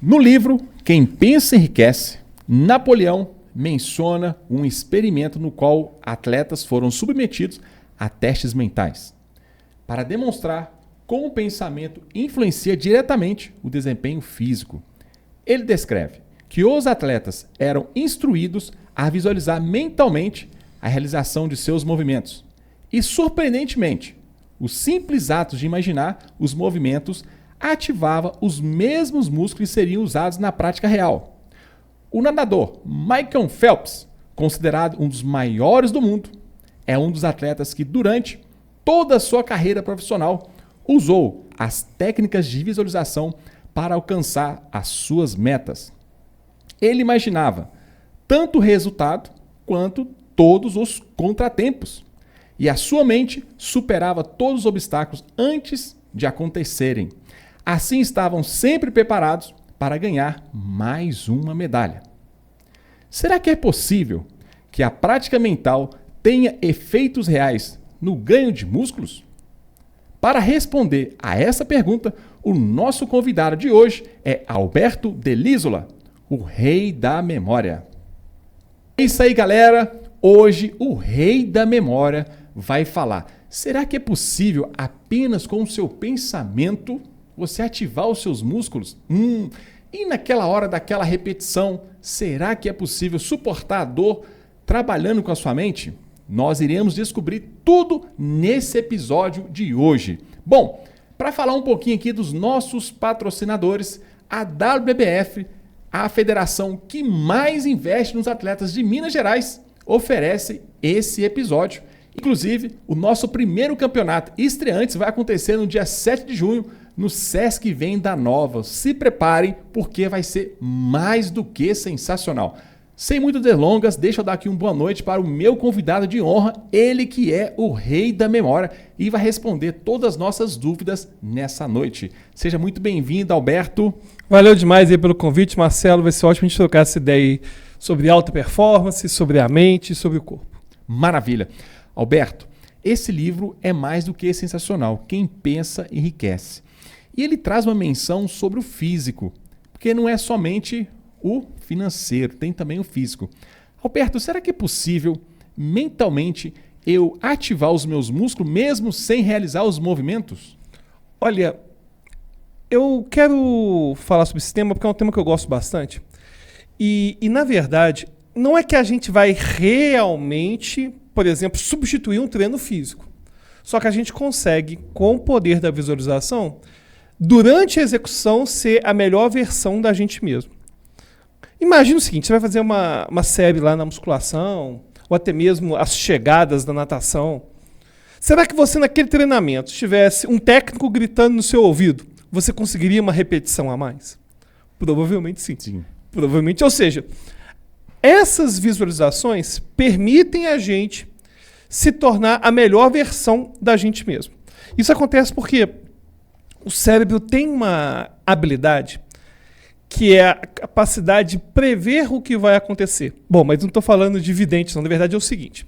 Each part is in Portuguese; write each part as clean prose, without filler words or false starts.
No livro Quem Pensa Enriquece, Napoleão menciona um experimento no qual atletas foram submetidos a testes mentais para demonstrar como o pensamento influencia diretamente o desempenho físico. Ele descreve que os atletas eram instruídos a visualizar mentalmente a realização de seus movimentos. E, surpreendentemente, os simples atos de imaginar os movimentos ativava os mesmos músculos que seriam usados na prática real. O nadador Michael Phelps, considerado um dos maiores do mundo, é um dos atletas que, durante toda a sua carreira profissional, usou as técnicas de visualização para alcançar as suas metas. Ele imaginava tanto o resultado quanto todos os contratempos, e a sua mente superava todos os obstáculos antes de acontecerem. Assim estavam sempre preparados para ganhar mais uma medalha. Será que é possível que a prática mental tenha efeitos reais no ganho de músculos? Para responder a essa pergunta, o nosso convidado de hoje é Alberto Delisola, o rei da memória. É isso aí, galera. Hoje o rei da memória vai falar. Será que é possível apenas com o seu pensamento você ativar os seus músculos? E naquela hora daquela repetição, será que é possível suportar a dor trabalhando com a sua mente? Nós iremos descobrir tudo nesse episódio de hoje. Bom, para falar um pouquinho aqui dos nossos patrocinadores, a WBF, a federação que mais investe nos atletas de Minas Gerais, oferece esse episódio. Inclusive, o nosso primeiro campeonato estreantes vai acontecer no dia 7 de junho, no Sesc Venda Nova. Se preparem, porque vai ser mais do que sensacional. Sem muitas delongas, deixa eu dar aqui uma boa noite para o meu convidado de honra, ele que é o rei da memória e vai responder todas as nossas dúvidas nessa noite. Seja muito bem-vindo, Alberto. Valeu demais aí pelo convite, Marcelo. Vai ser ótimo a gente trocar essa ideia aí sobre alta performance, sobre a mente e sobre o corpo. Maravilha. Alberto, esse livro é mais do que sensacional. Quem pensa enriquece. E ele traz uma menção sobre o físico, porque não é somente o financeiro, tem também o físico. Alberto, será que é possível mentalmente eu ativar os meus músculos mesmo sem realizar os movimentos? Olha, eu quero falar sobre esse tema porque é um tema que eu gosto bastante. E na verdade, não é que a gente vai realmente, por exemplo, substituir um treino físico. Só que a gente consegue, com o poder da visualização, durante a execução, ser a melhor versão da gente mesmo. Imagina o seguinte, você vai fazer uma série lá na musculação, ou até mesmo as chegadas da natação. Será que você, naquele treinamento, tivesse um técnico gritando no seu ouvido, você conseguiria uma repetição a mais? Provavelmente sim. Provavelmente, ou seja, essas visualizações permitem a gente se tornar a melhor versão da gente mesmo. Isso acontece porque o cérebro tem uma habilidade que é a capacidade de prever o que vai acontecer. Bom, mas não estou falando de vidente, não. Na verdade é o seguinte.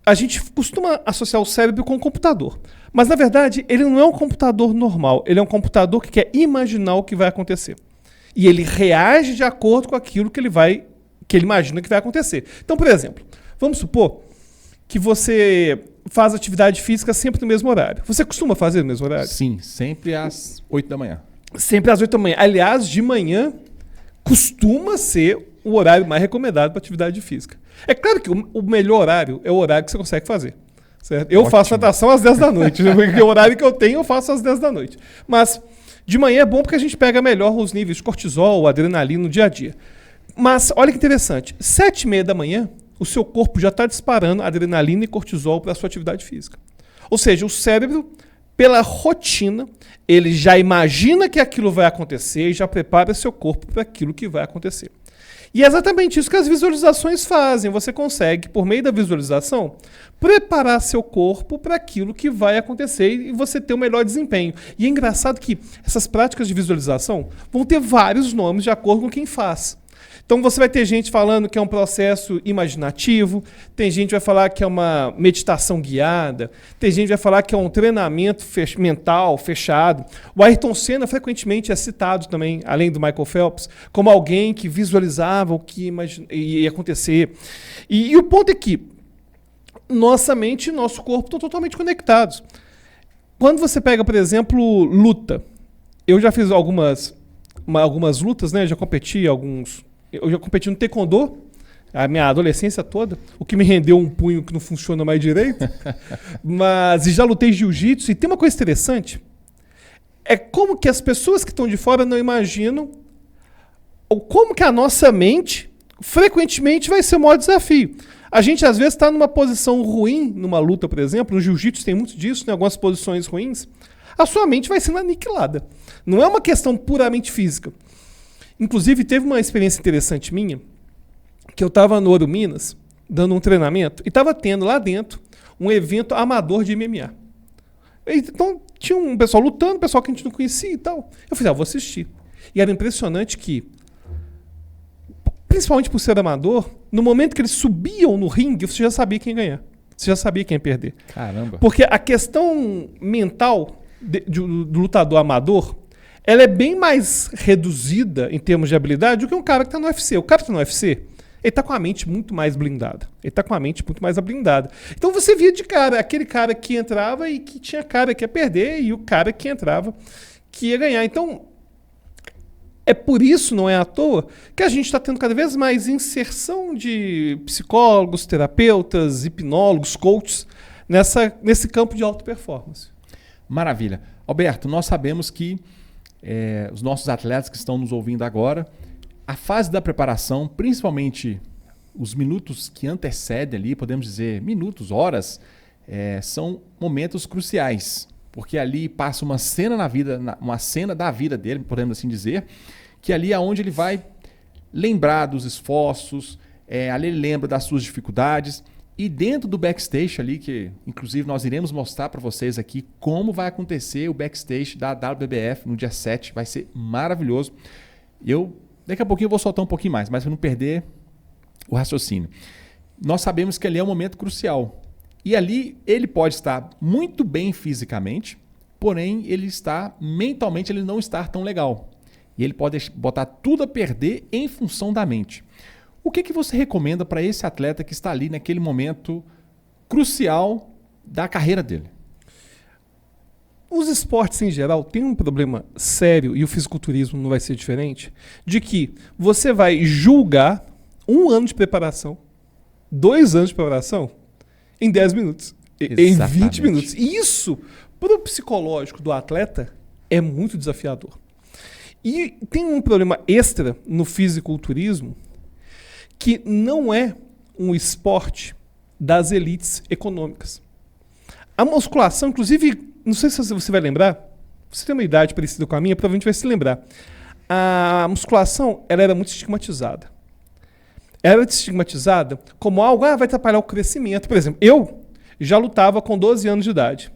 A gente costuma associar o cérebro com um computador. Mas, na verdade, ele não é um computador normal. Ele é um computador que quer imaginar o que vai acontecer. E ele reage de acordo com aquilo que ele imagina que vai acontecer. Então, por exemplo, vamos supor que você faz atividade física sempre no mesmo horário. Você costuma fazer no mesmo horário? Sim, sempre às 8 da manhã. Sempre às 8 da manhã. Aliás, de manhã costuma ser o horário mais recomendado para atividade física. É claro que o melhor horário é o horário que você consegue fazer. Certo? Eu faço natação às 10 da noite. O horário que eu tenho, eu faço às 10 da noite. Mas de manhã é bom porque a gente pega melhor os níveis de cortisol, adrenalina no dia a dia. Mas olha que interessante. 7h30 da manhã, o seu corpo já está disparando adrenalina e cortisol para a sua atividade física. Ou seja, o cérebro, pela rotina, ele já imagina que aquilo vai acontecer e já prepara seu corpo para aquilo que vai acontecer. E é exatamente isso que as visualizações fazem. Você consegue, por meio da visualização, preparar seu corpo para aquilo que vai acontecer e você ter o melhor desempenho. E é engraçado que essas práticas de visualização vão ter vários nomes de acordo com quem faz. Então você vai ter gente falando que é um processo imaginativo, tem gente que vai falar que é uma meditação guiada, tem gente que vai falar que é um treinamento mental fechado. O Ayrton Senna frequentemente é citado também, além do Michael Phelps, como alguém que visualizava o que ia acontecer. E o ponto é que nossa mente e nosso corpo estão totalmente conectados. Quando você pega, por exemplo, luta, eu já fiz algumas lutas, né? Eu já competi no taekwondo, a minha adolescência toda, o que me rendeu um punho que não funciona mais direito. Mas já lutei jiu-jitsu e tem uma coisa interessante, é como que as pessoas que estão de fora não imaginam ou como que a nossa mente frequentemente vai ser o maior desafio. A gente às vezes está numa posição ruim, numa luta, por exemplo, no jiu-jitsu tem muito disso, né? Algumas posições ruins, a sua mente vai sendo aniquilada. Não é uma questão puramente física. Inclusive, teve uma experiência interessante minha, que eu estava no Ouro Minas, dando um treinamento, e estava tendo lá dentro um evento amador de MMA. Então, tinha um pessoal lutando, um pessoal que a gente não conhecia e tal. Eu falei, vou assistir. E era impressionante que, principalmente por ser amador, no momento que eles subiam no ringue, você já sabia quem ia ganhar. Você já sabia quem ia perder. Caramba. Porque a questão mental do lutador amador, ela é bem mais reduzida em termos de habilidade do que um cara que está no UFC. O cara que está no UFC, ele está com a mente muito mais blindada. Então você via de cara, aquele cara que entrava e que tinha cara que ia perder e o cara que entrava que ia ganhar. Então, é por isso, não é à toa, que a gente está tendo cada vez mais inserção de psicólogos, terapeutas, hipnólogos, coaches, nesse campo de alta performance. Maravilha. Alberto, nós sabemos que os nossos atletas que estão nos ouvindo agora, a fase da preparação, principalmente os minutos que antecedem ali, podemos dizer minutos, horas, são momentos cruciais, porque ali passa uma cena uma cena da vida dele, podemos assim dizer, que ali é onde ele vai lembrar dos esforços, ali ele lembra das suas dificuldades. E dentro do backstage ali, que inclusive nós iremos mostrar para vocês aqui como vai acontecer o backstage da WBF no dia 7, vai ser maravilhoso. Daqui a pouquinho eu vou soltar um pouquinho mais, mas para não perder o raciocínio. Nós sabemos que ali é um momento crucial. E ali ele pode estar muito bem fisicamente, porém mentalmente ele não está tão legal. E ele pode botar tudo a perder em função da mente. O que você recomenda para esse atleta que está ali naquele momento crucial da carreira dele? Os esportes em geral têm um problema sério, e o fisiculturismo não vai ser diferente, de que você vai julgar 1 ano de preparação, 2 anos de preparação, em 10 minutos, em 20 minutos. E isso, para o psicológico do atleta, é muito desafiador. E tem um problema extra no fisiculturismo, que não é um esporte das elites econômicas. A musculação, inclusive, não sei se você vai lembrar, você tem uma idade parecida com a minha, provavelmente vai se lembrar. A musculação, ela era muito estigmatizada. Era estigmatizada como algo, vai atrapalhar o crescimento. Por exemplo, eu já lutava com 12 anos de idade.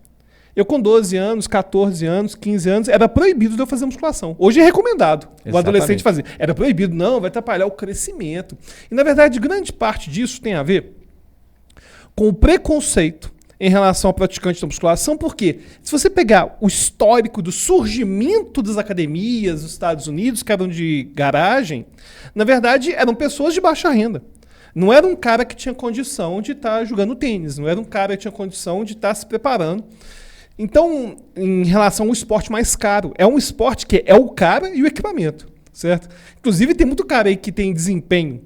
Eu com 12 anos, 14 anos, 15 anos, era proibido de eu fazer musculação. Hoje é recomendado o adolescente fazer. Era proibido, não, vai atrapalhar o crescimento. E na verdade, grande parte disso tem a ver com o preconceito em relação ao praticante da musculação, porque se você pegar o histórico do surgimento das academias dos Estados Unidos, que eram de garagem, na verdade eram pessoas de baixa renda. Não era um cara que tinha condição de estar jogando tênis, não era um cara que tinha condição de estar se preparando. Então, em relação ao esporte mais caro, é um esporte que é o cara e o equipamento, certo? Inclusive, tem muito cara aí que tem desempenho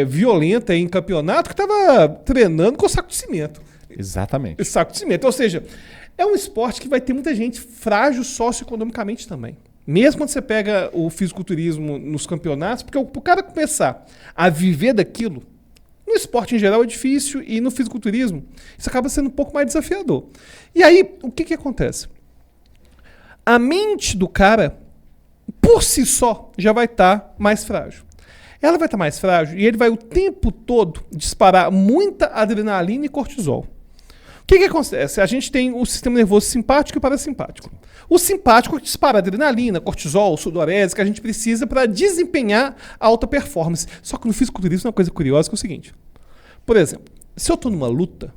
violento aí em campeonato que estava treinando com saco de cimento. Exatamente. Saco de cimento. Ou seja, é um esporte que vai ter muita gente frágil socioeconomicamente também. Mesmo quando você pega o fisiculturismo nos campeonatos, porque o cara começar a viver daquilo, no esporte em geral é difícil e no fisiculturismo isso acaba sendo um pouco mais desafiador. E aí, o que acontece? A mente do cara, por si só, já vai estar mais frágil. Ela vai estar mais frágil e ele vai o tempo todo disparar muita adrenalina e cortisol. que acontece? A gente tem o sistema nervoso simpático e parasimpático. O simpático dispara adrenalina, cortisol, sudorese, que a gente precisa para desempenhar a alta performance. Só que no fisiculturismo é uma coisa curiosa que é o seguinte. Por exemplo, se eu estou numa luta,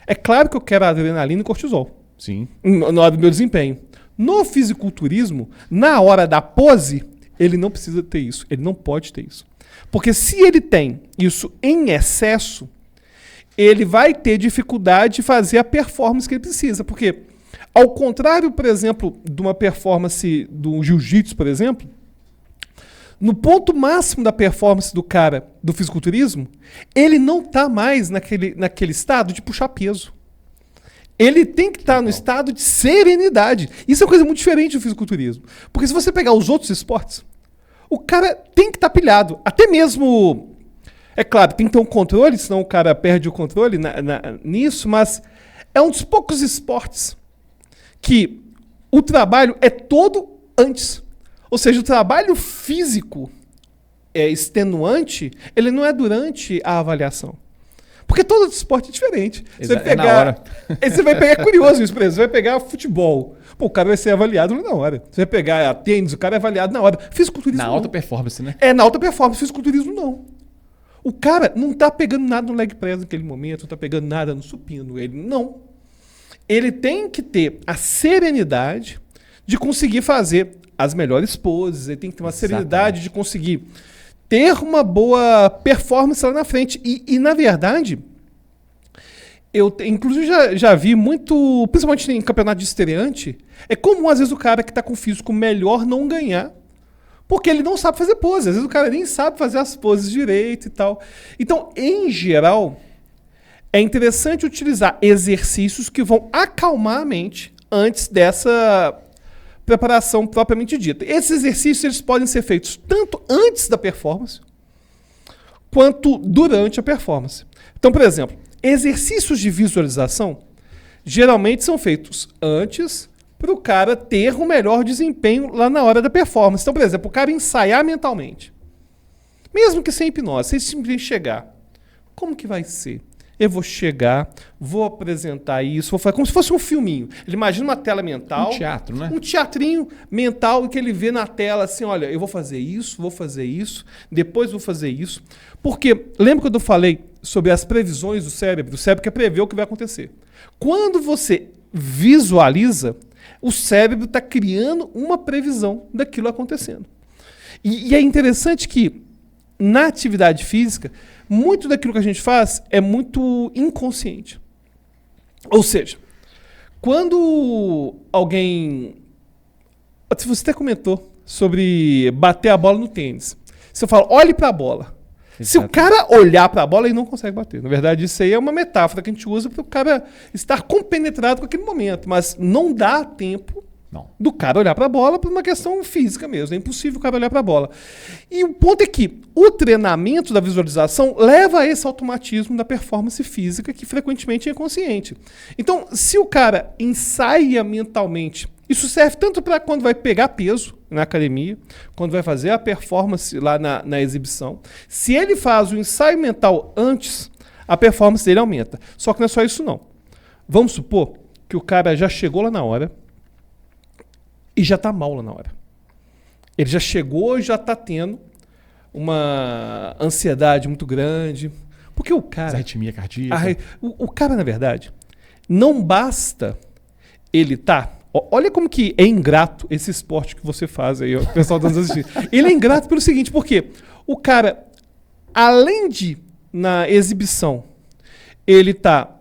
é claro que eu quero adrenalina e cortisol. Sim. Na hora do meu desempenho. No fisiculturismo, na hora da pose, ele não precisa ter isso. Ele não pode ter isso. Porque se ele tem isso em excesso, ele vai ter dificuldade de fazer a performance que ele precisa. Porque, ao contrário, por exemplo, de uma performance do jiu-jitsu, por exemplo, no ponto máximo da performance do cara do fisiculturismo, ele não está mais naquele estado de puxar peso. Ele tem que estar no estado de serenidade. Isso é uma coisa muito diferente do fisiculturismo. Porque se você pegar os outros esportes, o cara tem que estar pilhado. Até mesmo... É claro, tem que ter um controle, senão o cara perde o controle nisso, mas é um dos poucos esportes que o trabalho é todo antes. Ou seja, o trabalho físico extenuante, ele não é durante a avaliação. Porque todo esporte é diferente. Você vai pegar, na hora. Você vai pegar, é curioso isso, por exemplo, você vai pegar futebol. Pô, o cara vai ser avaliado na hora. Você vai pegar tênis, o cara é avaliado na hora. Fisiculturismo Na não. alta performance, né? Na alta performance. Fisiculturismo não. O cara não tá pegando nada no leg press naquele momento, não tá pegando nada no supino. Ele não. Ele tem que ter a serenidade de conseguir fazer as melhores poses, ele tem que ter uma serenidade de conseguir ter uma boa performance lá na frente. E na verdade, eu inclusive já vi muito, principalmente em campeonato de estreante, é comum às vezes o cara que está com o físico melhor não ganhar, porque ele não sabe fazer poses. Às vezes o cara nem sabe fazer as poses direito e tal. Então, em geral, é interessante utilizar exercícios que vão acalmar a mente antes dessa preparação propriamente dita. Esses exercícios eles podem ser feitos tanto antes da performance quanto durante a performance. Então, por exemplo, exercícios de visualização geralmente são feitos antes para o cara ter um melhor desempenho lá na hora da performance. Então, por exemplo, o cara ensaiar mentalmente. Mesmo que sem hipnose, sem simplesmente chegar. Como que vai ser? Eu vou chegar, vou apresentar isso, vou fazer como se fosse um filminho. Ele imagina uma tela mental. Um teatro, né? Um teatrinho mental que ele vê na tela assim, olha, eu vou fazer isso, depois vou fazer isso. Porque, lembra quando eu falei sobre as previsões do cérebro? O cérebro quer prever o que vai acontecer. Quando você visualiza, o cérebro está criando uma previsão daquilo acontecendo. E é interessante que, na atividade física, muito daquilo que a gente faz é muito inconsciente. Ou seja, quando alguém... Você até comentou sobre bater a bola no tênis. Você fala, olhe para a bola. Exato. Se o cara olhar para a bola, ele não consegue bater. Na verdade, isso aí é uma metáfora que a gente usa para o cara estar compenetrado com aquele momento. Mas não dá tempo do cara olhar para a bola por uma questão física mesmo. É impossível o cara olhar para a bola. E o ponto é que o treinamento da visualização leva a esse automatismo da performance física que frequentemente é inconsciente. Então, se o cara ensaia mentalmente, isso serve tanto para quando vai pegar peso na academia, quando vai fazer a performance lá na exibição. Se ele faz o ensaio mental antes, a performance dele aumenta. Só que não é só isso não. Vamos supor que o cara já chegou lá na hora e já está mal lá na hora. Ele já chegou e já está tendo uma ansiedade muito grande. Porque o cara... Arritmia cardíaca. O cara, na verdade, não basta ele estar... Olha como que é ingrato esse esporte que você faz aí, o pessoal está nos assistindo. Ele é ingrato pelo seguinte, porque o cara, além de, na exibição, ele tá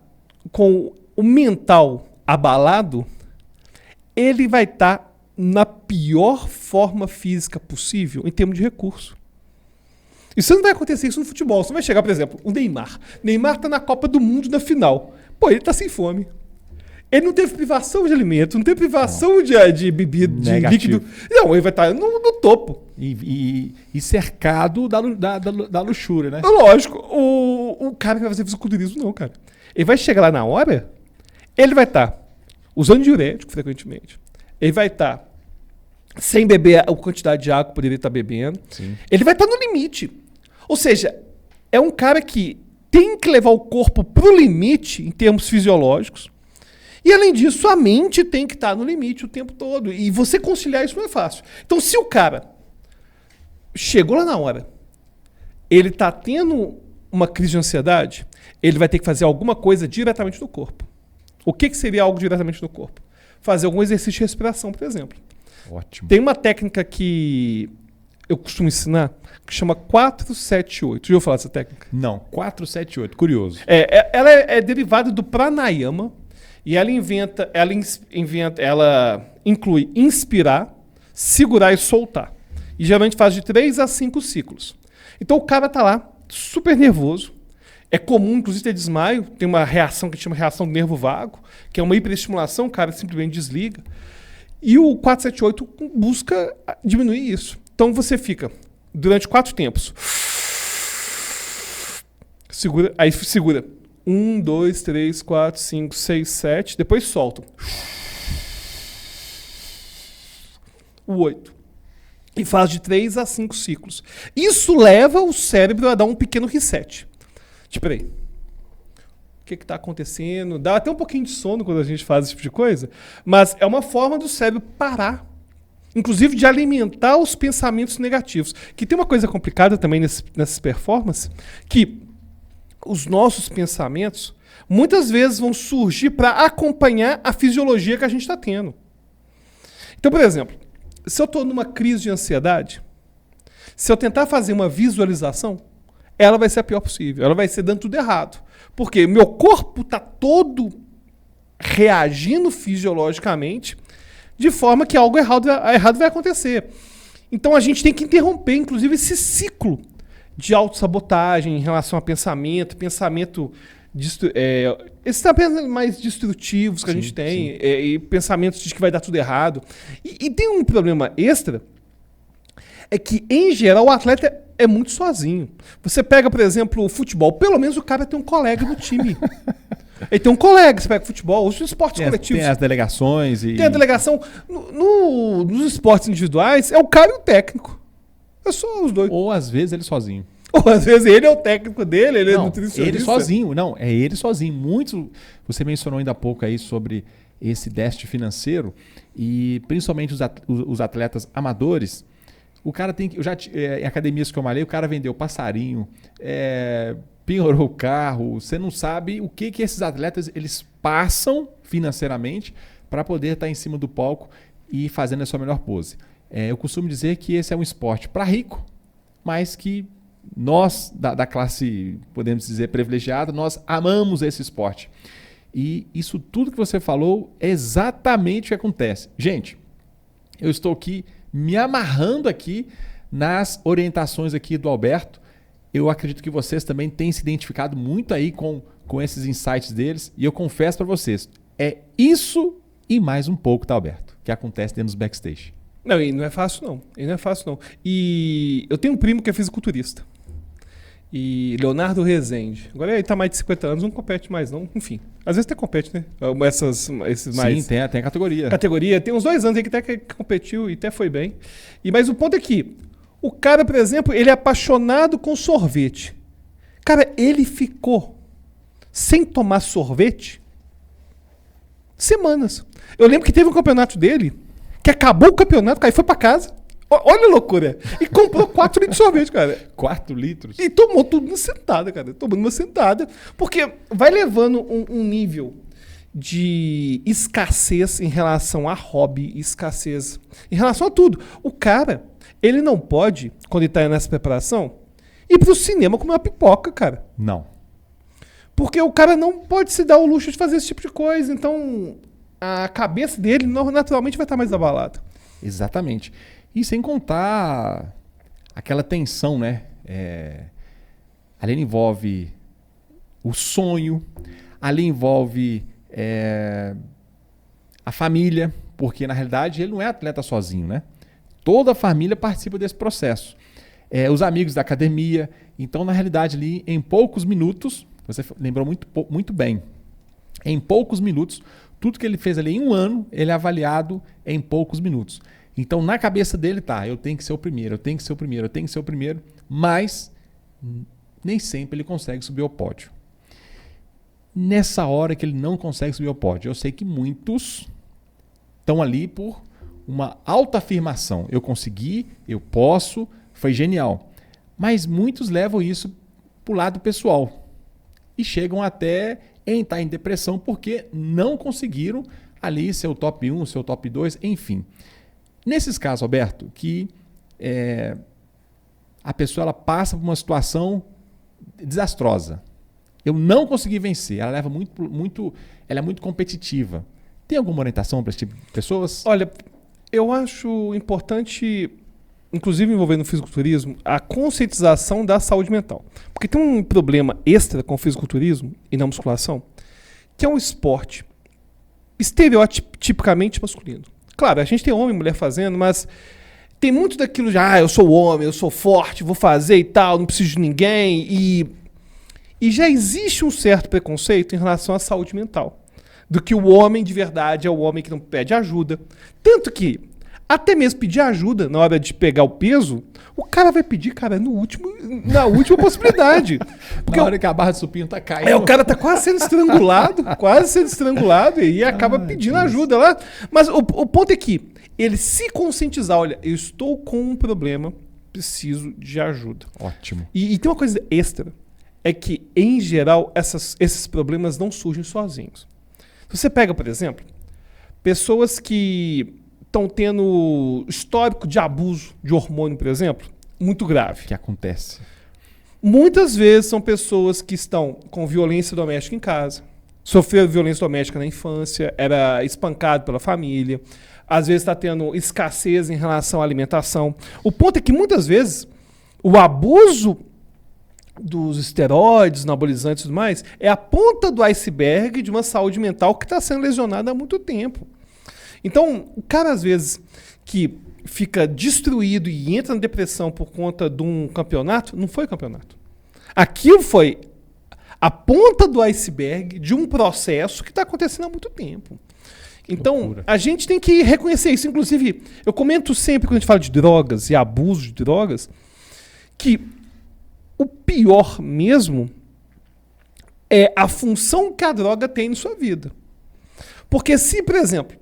com o mental abalado, ele vai estar na pior forma física possível em termos de recurso. Isso não vai acontecer isso no futebol. Você vai chegar, por exemplo, o Neymar. Neymar está na Copa do Mundo na final. Pô, ele está sem fome. Ele não teve privação de alimento, não teve privação de bebida, de líquido. Não, ele vai estar no topo. E cercado da luxúria, né? Lógico. O cara que vai fazer fisiculturismo, não, cara. Ele vai chegar lá na hora, ele vai estar usando diurético frequentemente. Ele vai estar sem beber a quantidade de água que poderia estar bebendo. Sim. Ele vai estar no limite. Ou seja, é um cara que tem que levar o corpo para o limite em termos fisiológicos. E, além disso, a mente tem que estar no limite o tempo todo. E você conciliar isso não é fácil. Então, se o cara chegou lá na hora, ele está tendo uma crise de ansiedade, ele vai ter que fazer alguma coisa diretamente no corpo. O que seria algo diretamente no corpo? Fazer algum exercício de respiração, por exemplo. Ótimo. Tem uma técnica que eu costumo ensinar que chama 478. Já ouviu falar dessa técnica? Não, 478, curioso. Ela é derivada do pranayama e ela inclui inspirar, segurar e soltar. E geralmente faz de 3 a 5 ciclos. Então o cara tá lá, super nervoso. É comum, inclusive, ter desmaio. Tem uma reação que a gente chama reação do nervo vago, que é uma hiperestimulação, o cara simplesmente desliga. E o 478 busca diminuir isso. Então você fica durante 4 tempos. Segura. 1, 2, 3, 4, 5, 6, 7. Depois solta. O 8. E faz de 3 a 5 ciclos. Isso leva o cérebro a dar um pequeno reset. Tipo, peraí. O que está acontecendo? Dá até um pouquinho de sono quando a gente faz esse tipo de coisa. Mas é uma forma do cérebro parar. Inclusive de alimentar os pensamentos negativos. Que tem uma coisa complicada também nessas performances, que os nossos pensamentos muitas vezes vão surgir para acompanhar a fisiologia que a gente está tendo. Então, por exemplo, se eu estou numa crise de ansiedade, se eu tentar fazer uma visualização, ela vai ser a pior possível. Ela vai ser dando tudo errado. Porque meu corpo está todo reagindo fisiologicamente de forma que algo errado vai acontecer. Então a gente tem que interromper, inclusive, esse ciclo de autossabotagem em relação a pensamento esses pensamentos mais destrutivos que a gente tem, e pensamentos de que vai dar tudo errado. E tem um problema extra, é que, em geral, o atleta é muito sozinho. Você pega, por exemplo, o futebol, pelo menos o cara tem um colega no time. Ele tem um colega, você pega futebol, os esportes coletivos. Tem as delegações e... Tem a delegação. Nos esportes individuais, é o cara e o técnico. É só os dois. Ou às vezes ele sozinho. Ou às vezes ele é o técnico dele, ele é nutricionista. Ele sozinho. Não, é ele sozinho. Muitos... Você mencionou ainda há pouco aí sobre esse déficit financeiro e principalmente os atletas amadores. O cara tem que... em academias que eu malhei, o cara vendeu passarinho, penhorou o carro. Você não sabe o que esses atletas eles passam financeiramente para poder estar em cima do palco e fazendo a sua melhor pose. Eu costumo dizer que esse é um esporte para rico, mas que nós, da classe, podemos dizer, privilegiada, nós amamos esse esporte. E isso tudo que você falou é exatamente o que acontece. Gente, eu estou aqui me amarrando aqui nas orientações aqui do Alberto. Eu acredito que vocês também têm se identificado muito aí com esses insights deles. E eu confesso para vocês, é isso e mais um pouco, tá, Alberto, que acontece dentro dos backstage. Não, e não é fácil não. E eu tenho um primo que é fisiculturista. E Leonardo Rezende. Agora ele tá mais de 50 anos, não compete mais não. Enfim, às vezes até compete, né? Esses mais... Sim, tem a categoria. Tem uns 2 anos aí que até competiu e até foi bem. Mas o ponto é que o cara, por exemplo, ele é apaixonado com sorvete. Cara, ele ficou sem tomar sorvete semanas. Eu lembro que teve um campeonato dele que acabou o campeonato, cara, e foi pra casa. Olha a loucura. E comprou 4 litros de sorvete, cara. 4 litros? E tomou tudo numa sentada, cara. Tomando uma sentada. Porque vai levando um nível de escassez em relação a hobby, escassez em relação a tudo. O cara, ele não pode, quando ele tá nessa preparação, ir pro cinema comer uma pipoca, cara. Não. Porque o cara não pode se dar o luxo de fazer esse tipo de coisa. Então, a cabeça dele naturalmente vai estar mais abalada. Exatamente. E sem contar aquela tensão, né? Ali envolve o sonho, ali envolve a família, porque na realidade ele não é atleta sozinho, né? Toda a família participa desse processo. Os amigos da academia. Então, na realidade, ali em poucos minutos, você lembrou muito bem, em poucos minutos, tudo que ele fez ali em um ano, ele é avaliado em poucos minutos. Então, na cabeça dele, eu tenho que ser o primeiro, mas nem sempre ele consegue subir ao pódio. Nessa hora que ele não consegue subir ao pódio, eu sei que muitos estão ali por uma autoafirmação. Eu consegui, eu posso, foi genial. Mas muitos levam isso para o lado pessoal e chegam até entrar em depressão porque não conseguiram ali seu top 1, seu top 2, enfim. Nesses casos, Alberto, que a pessoa ela passa por uma situação desastrosa. Eu não consegui vencer. Ela leva ela é muito competitiva. Tem alguma orientação para esse tipo de pessoas? Olha, eu acho importante, inclusive envolvendo o fisiculturismo, a conscientização da saúde mental. Porque tem um problema extra com o fisiculturismo e na musculação, que é um esporte estereotipicamente masculino. Claro, a gente tem homem e mulher fazendo, mas tem muito daquilo de, eu sou homem, eu sou forte, vou fazer e tal, não preciso de ninguém. E já existe um certo preconceito em relação à saúde mental. Do que o homem de verdade é o homem que não pede ajuda. Tanto que, até mesmo pedir ajuda na hora de pegar o peso, o cara vai pedir, cara, na última possibilidade. Porque na hora que a barra de supino tá caindo. O cara tá quase sendo estrangulado e acaba pedindo ajuda lá. Mas o ponto é que ele se conscientizar, olha, eu estou com um problema, preciso de ajuda. Ótimo. E tem uma coisa extra, é que, em geral, esses problemas não surgem sozinhos. Você pega, por exemplo, pessoas que estão tendo histórico de abuso de hormônio, por exemplo, muito grave. Que acontece. Muitas vezes são pessoas que estão com violência doméstica em casa, sofreram violência doméstica na infância, era espancado pela família, às vezes está tendo escassez em relação à alimentação. O ponto é que, muitas vezes, o abuso dos esteroides, anabolizantes e tudo mais, é a ponta do iceberg de uma saúde mental que está sendo lesionada há muito tempo. Então, o cara, às vezes, que fica destruído e entra na depressão por conta de um campeonato, não foi campeonato. Aquilo foi a ponta do iceberg de um processo que está acontecendo há muito tempo. Então, loucura. A gente tem que reconhecer isso. Inclusive, eu comento sempre, quando a gente fala de drogas e abuso de drogas, que o pior mesmo é a função que a droga tem em sua vida. Porque se, por exemplo,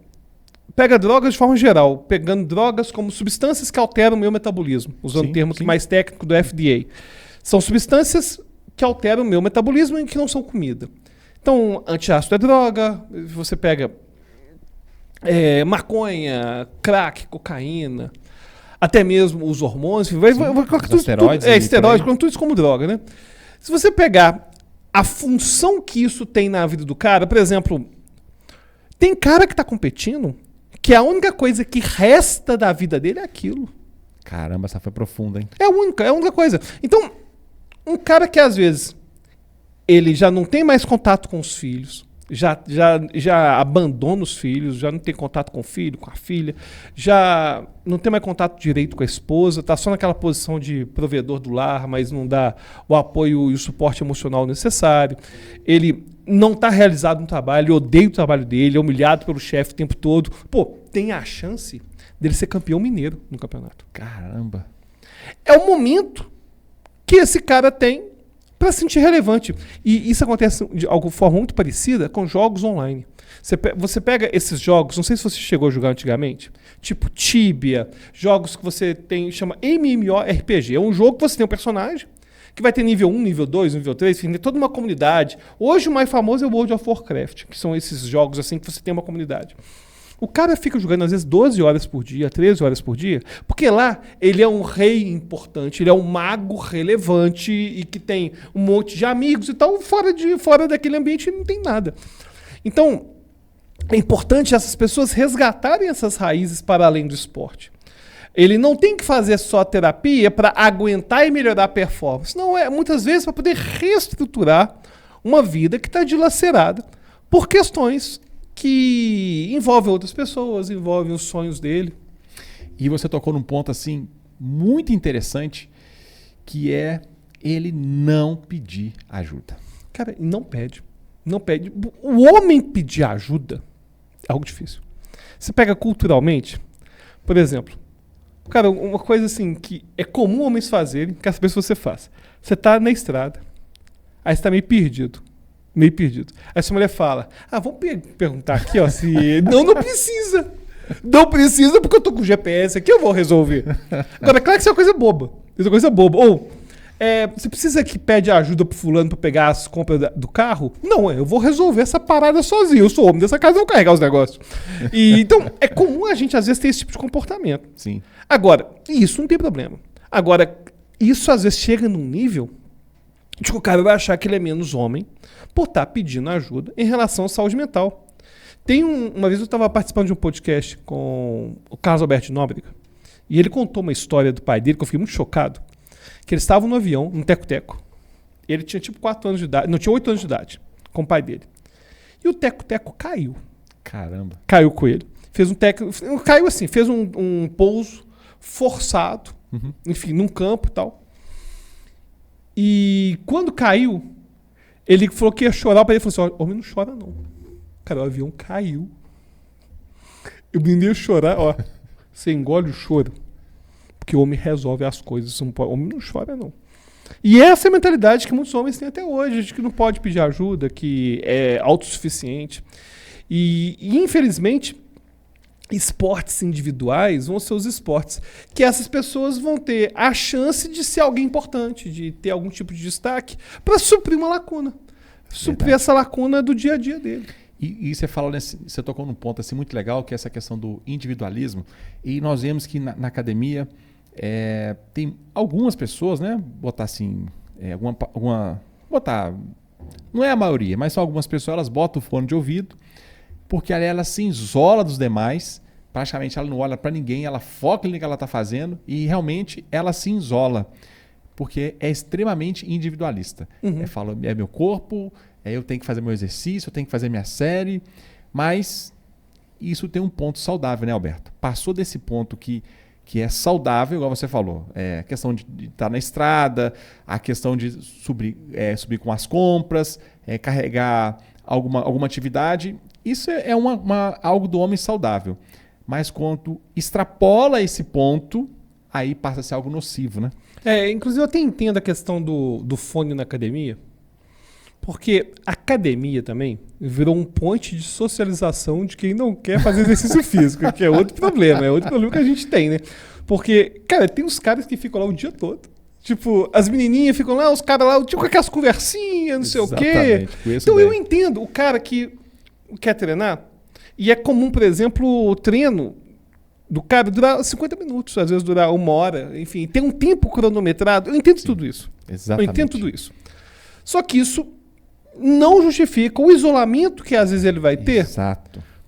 pega drogas de forma geral, pegando drogas como substâncias que alteram o meu metabolismo, usando o termo mais técnico do FDA, são substâncias que alteram o meu metabolismo e que não são comida. Então, antiácido é droga, você pega maconha, crack, cocaína, até mesmo os hormônios, esteroides, tudo isso como droga, né? Se você pegar a função que isso tem na vida do cara, por exemplo, tem cara que está competindo que a única coisa que resta da vida dele é aquilo. Caramba, essa foi profunda, hein? É a única coisa. Então, um cara que às vezes ele já não tem mais contato com os filhos, já abandona os filhos, já não tem contato com o filho, com a filha, já não tem mais contato direito com a esposa, está só naquela posição de provedor do lar, mas não dá o apoio e o suporte emocional necessário. Ele não está realizado no trabalho, ele odeia o trabalho dele, é humilhado pelo chefe o tempo todo. Pô, tem a chance dele ser campeão mineiro no campeonato. Caramba! É o momento que esse cara tem para se sentir relevante. E isso acontece de alguma forma muito parecida com jogos online. Você pega esses jogos, não sei se você chegou a jogar antigamente, tipo Tibia, jogos que você tem, chama MMORPG. É um jogo que você tem um personagem que vai ter nível 1, nível 2, nível 3, tem toda uma comunidade. Hoje o mais famoso é o World of Warcraft, que são esses jogos assim que você tem uma comunidade. O cara fica jogando às vezes 12 horas por dia, 13 horas por dia, porque lá ele é um rei importante, ele é um mago relevante e que tem um monte de amigos e tal, fora daquele ambiente não tem nada. Então, é importante essas pessoas resgatarem essas raízes para além do esporte. Ele não tem que fazer só terapia para aguentar e melhorar a performance. Não, muitas vezes para poder reestruturar uma vida que está dilacerada por questões que envolvem outras pessoas, envolvem os sonhos dele. E você tocou num ponto assim muito interessante, que é ele não pedir ajuda. Cara, não pede. Não pede. O homem pedir ajuda é algo difícil. Você pega culturalmente, por exemplo, Cara, uma coisa assim que é comum homens fazerem, quero saber se você faz. Você tá na estrada, aí você tá meio perdido. Meio perdido. Aí sua mulher fala, vamos perguntar aqui, ó, se... Não precisa. Não precisa, porque eu tô com o GPS aqui, eu vou resolver. Agora, é claro que isso é uma coisa boba. Isso é uma coisa boba. Ou, você precisa que pede ajuda pro fulano pra pegar as compras do carro? Não, eu vou resolver essa parada sozinho. Eu sou homem dessa casa, eu vou carregar os negócios. Então, é comum a gente, às vezes, ter esse tipo de comportamento. Sim. Agora, isso não tem problema. Agora, isso às vezes chega num nível de que o cara vai achar que ele é menos homem por estar pedindo ajuda em relação à saúde mental. Uma vez eu estava participando de um podcast com o Carlos Alberto Nóbrega e ele contou uma história do pai dele que eu fiquei muito chocado, que eles estavam no avião, num teco-teco. Ele tinha tipo 4 anos de idade, não, tinha 8 anos de idade, com o pai dele. E o teco-teco caiu. Caramba. Caiu com ele. Caiu assim, fez um pouso forçado, enfim, num campo e tal. E quando caiu, ele falou que ia chorar, para ele falou assim, homem não chora não. Cara, o avião caiu. O menino ia chorar, ó. Você engole o choro. Porque o homem resolve as coisas. O homem não chora, não. E essa é a mentalidade que muitos homens têm até hoje, de que não pode pedir ajuda, que é autossuficiente. E infelizmente, esportes individuais vão ser os esportes que essas pessoas vão ter a chance de ser alguém importante, de ter algum tipo de destaque, para suprir uma lacuna. Suprir essa lacuna do dia a dia dele. E você tocou num ponto assim, muito legal, que é essa questão do individualismo. E nós vemos que na academia tem algumas pessoas, né? Botar assim, botar, não é a maioria, mas são algumas pessoas, elas botam o fone de ouvido, porque ali ela se isola dos demais, praticamente ela não olha para ninguém, ela foca no que ela está fazendo e realmente ela se isola, porque é extremamente individualista. Fala, é meu corpo, eu tenho que fazer meu exercício, eu tenho que fazer minha série, mas isso tem um ponto saudável, né, Alberto? Passou desse ponto que é saudável, igual você falou, a questão de estar na estrada, a questão de subir com as compras, carregar alguma atividade, isso é algo do homem saudável. Mas quando extrapola esse ponto, aí passa a ser algo nocivo, né? Inclusive eu até entendo a questão do fone na academia, porque a academia também virou um ponte de socialização de quem não quer fazer exercício físico, que é outro problema que a gente tem, né? Porque, cara, tem uns caras que ficam lá o dia todo. Tipo, as menininhas ficam lá, os caras lá, tipo, com aquelas conversinhas, não sei o quê. Então eu entendo o cara que quer treinar, e é comum, por exemplo, o treino do cara durar 50 minutos, às vezes durar 1 hora, enfim, tem um tempo cronometrado. Eu entendo tudo isso. Exatamente. Eu entendo tudo isso. Só que isso não justifica o isolamento que às vezes ele vai ter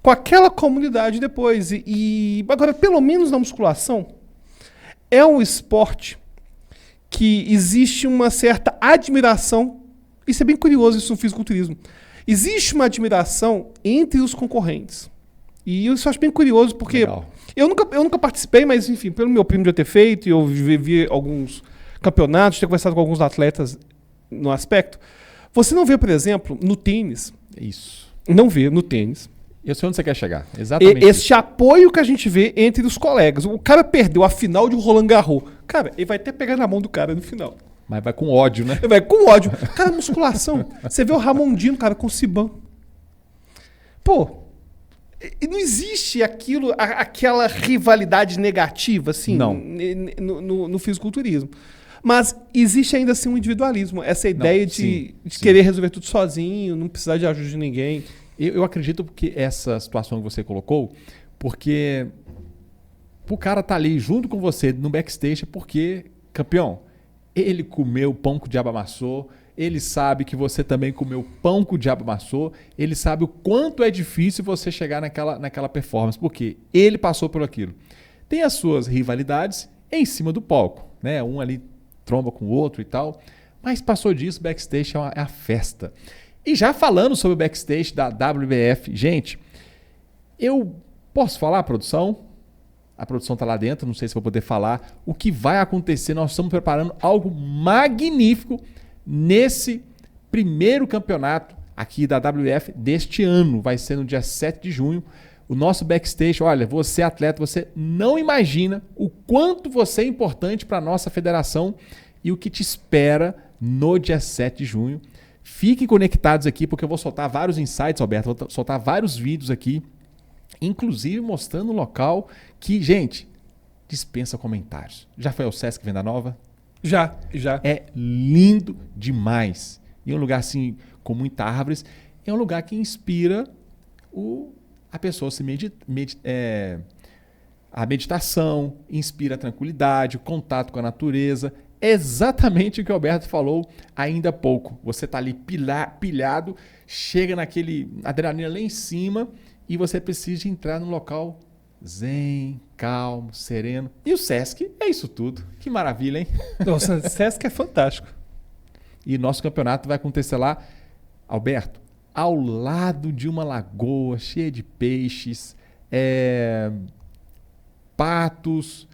com aquela comunidade depois. E agora, pelo menos na musculação, é um esporte que existe uma certa admiração. Isso é bem curioso, isso no fisiculturismo. Existe uma admiração entre os concorrentes. E isso eu acho bem curioso, porque eu nunca participei, mas enfim, pelo meu primo já ter feito, e eu vi alguns campeonatos, ter conversado com alguns atletas no aspecto. Você não vê, por exemplo, no tênis. Isso. Não vê no tênis. Eu sei onde você quer chegar. Exatamente. Este apoio que a gente vê entre os colegas. O cara perdeu a final de Roland Garros. Cara, ele vai até pegar na mão do cara no final. Mas vai com ódio, né? Ele vai com ódio. Cara, musculação. Você vê o Ramondino, cara, com o Siban. Pô, não existe aquela rivalidade negativa, assim, não. No fisiculturismo. Mas existe ainda assim um individualismo. Essa ideia de querer resolver tudo sozinho, não precisar de ajuda de ninguém. Eu acredito que essa situação que você colocou, porque o cara tá ali junto com você no backstage, porque, campeão, ele comeu o pão que o diabo amassou, ele sabe que você também comeu pão que o diabo amassou, ele sabe o quanto é difícil você chegar naquela performance, porque ele passou por aquilo. Tem as suas rivalidades em cima do palco, né? Um ali tromba com o outro e tal, mas passou disso, backstage é a festa. E já falando sobre o backstage da WBF, gente, eu posso falar, produção? A produção está lá dentro, não sei se vou poder falar o que vai acontecer. Nós estamos preparando algo magnífico nesse primeiro campeonato aqui da WBF deste ano. Vai ser no dia 7 de junho, o nosso backstage, olha, você atleta, você não imagina o quanto você é importante para a nossa federação e o que te espera no dia 7 de junho. Fiquem conectados aqui, porque eu vou soltar vários insights, Alberto, vou soltar vários vídeos aqui, inclusive mostrando o local que, gente, dispensa comentários. Já foi ao Sesc Venda Nova? Já. É lindo demais. E é um lugar assim, com muitas árvores, é um lugar que inspira a pessoa a meditação, inspira a tranquilidade, o contato com a natureza. É exatamente o que o Alberto falou ainda há pouco. Você está ali pilhado, chega naquele adrenalina lá em cima e você precisa entrar num local zen, calmo, sereno. E o Sesc é isso tudo. Que maravilha, hein? Nossa, o Sesc é fantástico. E nosso campeonato vai acontecer lá, Alberto, ao lado de uma lagoa cheia de peixes, patos,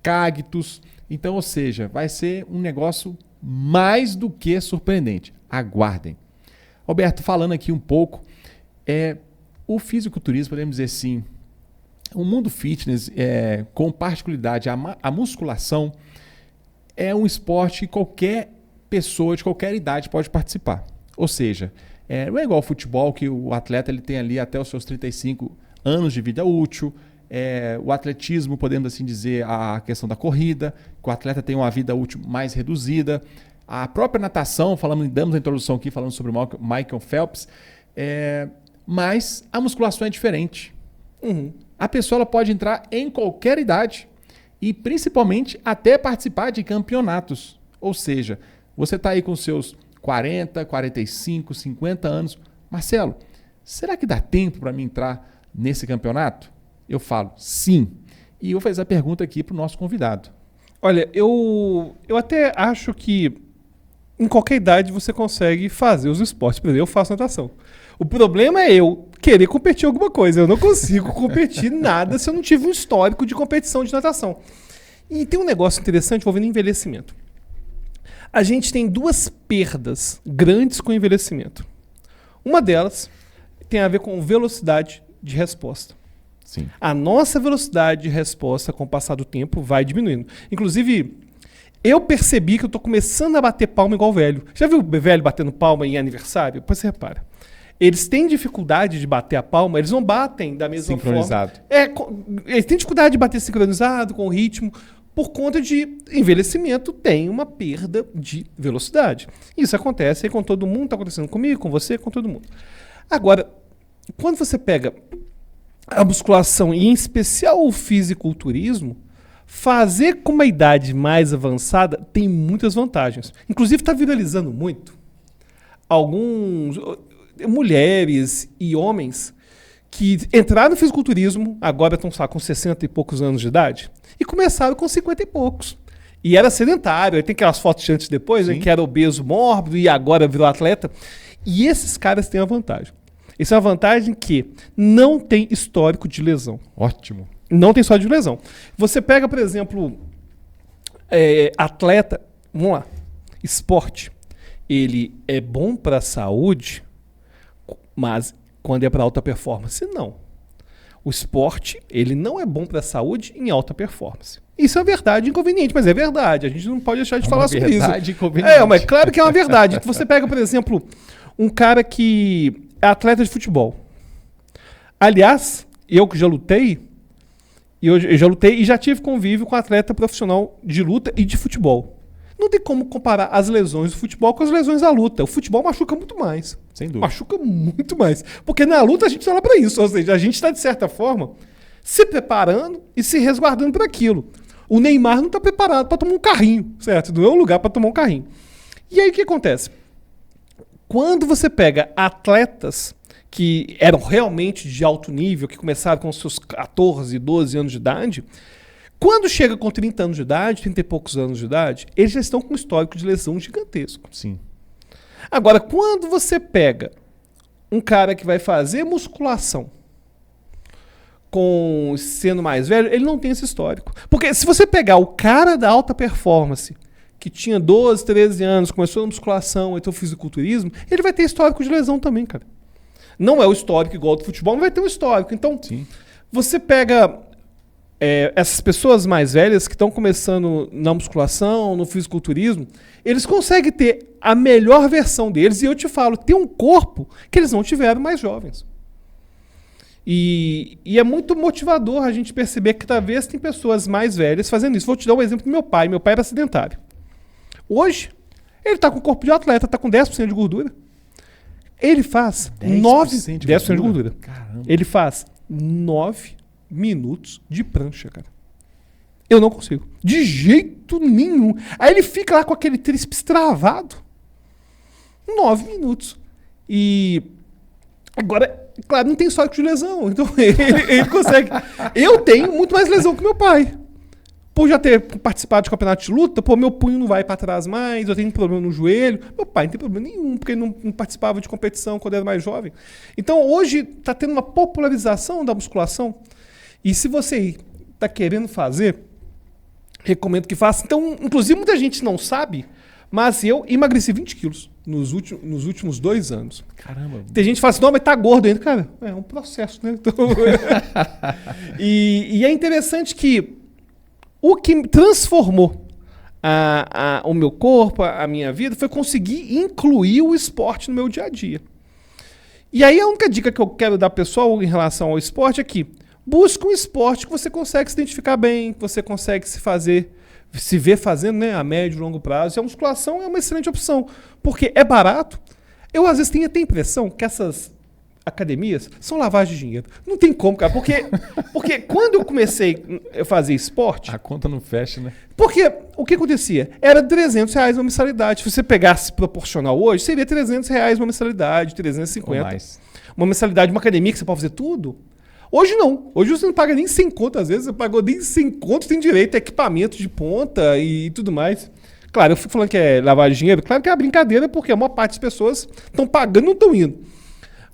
cactos. Então, ou seja, vai ser um negócio mais do que surpreendente. Aguardem. Alberto, falando aqui um pouco, o fisiculturismo, podemos dizer assim, o mundo fitness, com particularidade a musculação, é um esporte que qualquer pessoa de qualquer idade pode participar. Ou seja, não é igual ao futebol, que o atleta ele tem ali até os seus 35 anos de vida útil. O atletismo, podemos assim dizer, a questão da corrida, que o atleta tem uma vida útil mais reduzida. A própria natação, damos a introdução aqui falando sobre o Michael Phelps, mas a musculação é diferente. Uhum. A pessoa ela pode entrar em qualquer idade e principalmente até participar de campeonatos. Ou seja, você está aí com seus 40, 45, 50 anos. Marcelo, será que dá tempo para mim entrar nesse campeonato? Eu falo, sim. E eu vou fazer a pergunta aqui para o nosso convidado. Olha, eu até acho que em qualquer idade você consegue fazer os esportes. Por exemplo, eu faço natação. O problema é eu querer competir em alguma coisa. Eu não consigo competir nada se eu não tive um histórico de competição de natação. E tem um negócio interessante envolvendo envelhecimento. A gente tem duas perdas grandes com o envelhecimento. Uma delas tem a ver com velocidade de resposta. Sim. A nossa velocidade de resposta com o passar do tempo vai diminuindo. Inclusive, eu percebi que eu estou começando a bater palma igual velho. Já viu o velho batendo palma em aniversário? Depois você repara. Eles têm dificuldade de bater a palma, eles não batem da mesma sincronizado. Forma. Eles têm dificuldade de bater sincronizado, com o ritmo, por conta de envelhecimento, tem uma perda de velocidade. Isso acontece aí com todo mundo, está acontecendo comigo, com você, com todo mundo. Agora, quando você pega a musculação e em especial o fisiculturismo, fazer com uma idade mais avançada tem muitas vantagens. Inclusive está viralizando muito. Alguns mulheres e homens que entraram no fisiculturismo, agora estão com 60 e poucos anos de idade, e começaram com 50 e poucos. E era sedentário, aí tem aquelas fotos de antes e depois, né, que era obeso mórbido e agora virou atleta. E esses caras têm a vantagem. Isso é uma vantagem que não tem histórico de lesão. Ótimo. Não tem histórico de lesão. Você pega, por exemplo, atleta, vamos lá, esporte. Ele é bom para a saúde, mas quando é para alta performance, não. O esporte, ele não é bom para a saúde em alta performance. Isso é verdade inconveniente, mas é verdade. A gente não pode deixar de falar sobre isso. É verdade inconveniente. Mas claro que é uma verdade. Você pega, por exemplo, um cara que é atleta de futebol. Aliás, eu que já lutei, e já tive convívio com atleta profissional de luta e de futebol. Não tem como comparar as lesões do futebol com as lesões da luta. O futebol machuca muito mais. Sem dúvida. Machuca muito mais. Porque na luta a gente olha para isso. Ou seja, a gente está, de certa forma, se preparando e se resguardando para aquilo. O Neymar não está preparado para tomar um carrinho, certo? Não é um lugar para tomar um carrinho. E aí o que acontece? Quando você pega atletas que eram realmente de alto nível, que começaram com seus 14, 12 anos de idade, quando chega com 30 anos de idade, 30 e poucos anos de idade, eles já estão com um histórico de lesão gigantesco. Sim. Agora, quando você pega um cara que vai fazer musculação sendo mais velho, ele não tem esse histórico. Porque se você pegar o cara da alta performance, que tinha 12, 13 anos, começou na musculação, entrou no fisiculturismo, ele vai ter histórico de lesão também, cara. Não é o histórico igual do futebol, não vai ter um histórico. Então, Sim. você pega essas pessoas mais velhas que estão começando na musculação, no fisiculturismo, eles conseguem ter a melhor versão deles. E eu te falo, tem um corpo que eles não tiveram mais jovens. E é muito motivador a gente perceber que talvez tem pessoas mais velhas fazendo isso. Vou te dar um exemplo do meu pai. Meu pai era sedentário. Hoje, ele está com corpo de atleta, está com 10% de gordura. Ele faz 10% de gordura. Caramba. Ele faz 9 minutos de prancha, cara. Eu não consigo. De jeito nenhum. Aí ele fica lá com aquele tríceps travado. 9 minutos. E agora, claro, não tem histórico de lesão. Então ele consegue. Eu tenho muito mais lesão que meu pai. Por já ter participado de campeonato de luta, meu punho não vai para trás mais, eu tenho problema no joelho. Meu pai não tem problema nenhum, porque ele não participava de competição quando era mais jovem. Então, hoje, está tendo uma popularização da musculação. E se você está querendo fazer, recomendo que faça. Então, inclusive, muita gente não sabe, mas eu emagreci 20 quilos nos últimos 2 anos. Caramba. Tem gente que fala assim, não, mas tá gordo ainda. Cara, é um processo, né? Então, e é interessante que o que transformou o meu corpo, a minha vida, foi conseguir incluir o esporte no meu dia a dia. E aí a única dica que eu quero dar pessoal em relação ao esporte é que busque um esporte que você consegue se identificar bem, que você consegue se ver fazendo, né, a médio e longo prazo. E a musculação é uma excelente opção, porque é barato. Eu às vezes tenho até a impressão que essas academias são lavagem de dinheiro. Não tem como, cara. Porque quando eu comecei a fazer esporte... A conta não fecha, né? Porque o que acontecia? Era R$300 uma mensalidade. Se você pegasse proporcional hoje, seria R$300 uma mensalidade, 350. Ou mais. Uma mensalidade de uma academia que você pode fazer tudo. Hoje não. Hoje você não paga nem 100 conto. Às vezes você pagou nem 100 conto, tem direito a equipamento de ponta e tudo mais. Claro, eu fico falando que é lavagem de dinheiro. Claro que é uma brincadeira, porque a maior parte das pessoas estão pagando e não estão indo.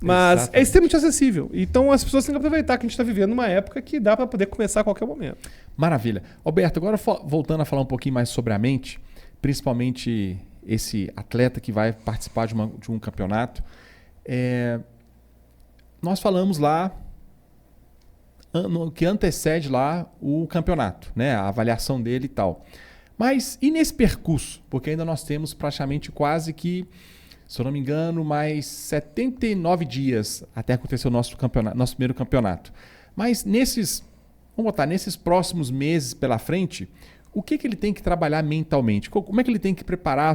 Mas Exatamente. é extremamente acessível. Então as pessoas têm que aproveitar que a gente está vivendo uma época que dá para poder começar a qualquer momento. Maravilha. Alberto, agora voltando a falar um pouquinho mais sobre a mente, principalmente esse atleta que vai participar de um campeonato. Nós falamos lá que antecede lá o campeonato, né? A avaliação dele e tal. Mas e nesse percurso? Porque ainda nós temos praticamente quase que, se eu não me engano, mais 79 dias até acontecer o nosso primeiro campeonato. Mas nesses próximos meses pela frente, o que ele tem que trabalhar mentalmente? Como é que ele tem que preparar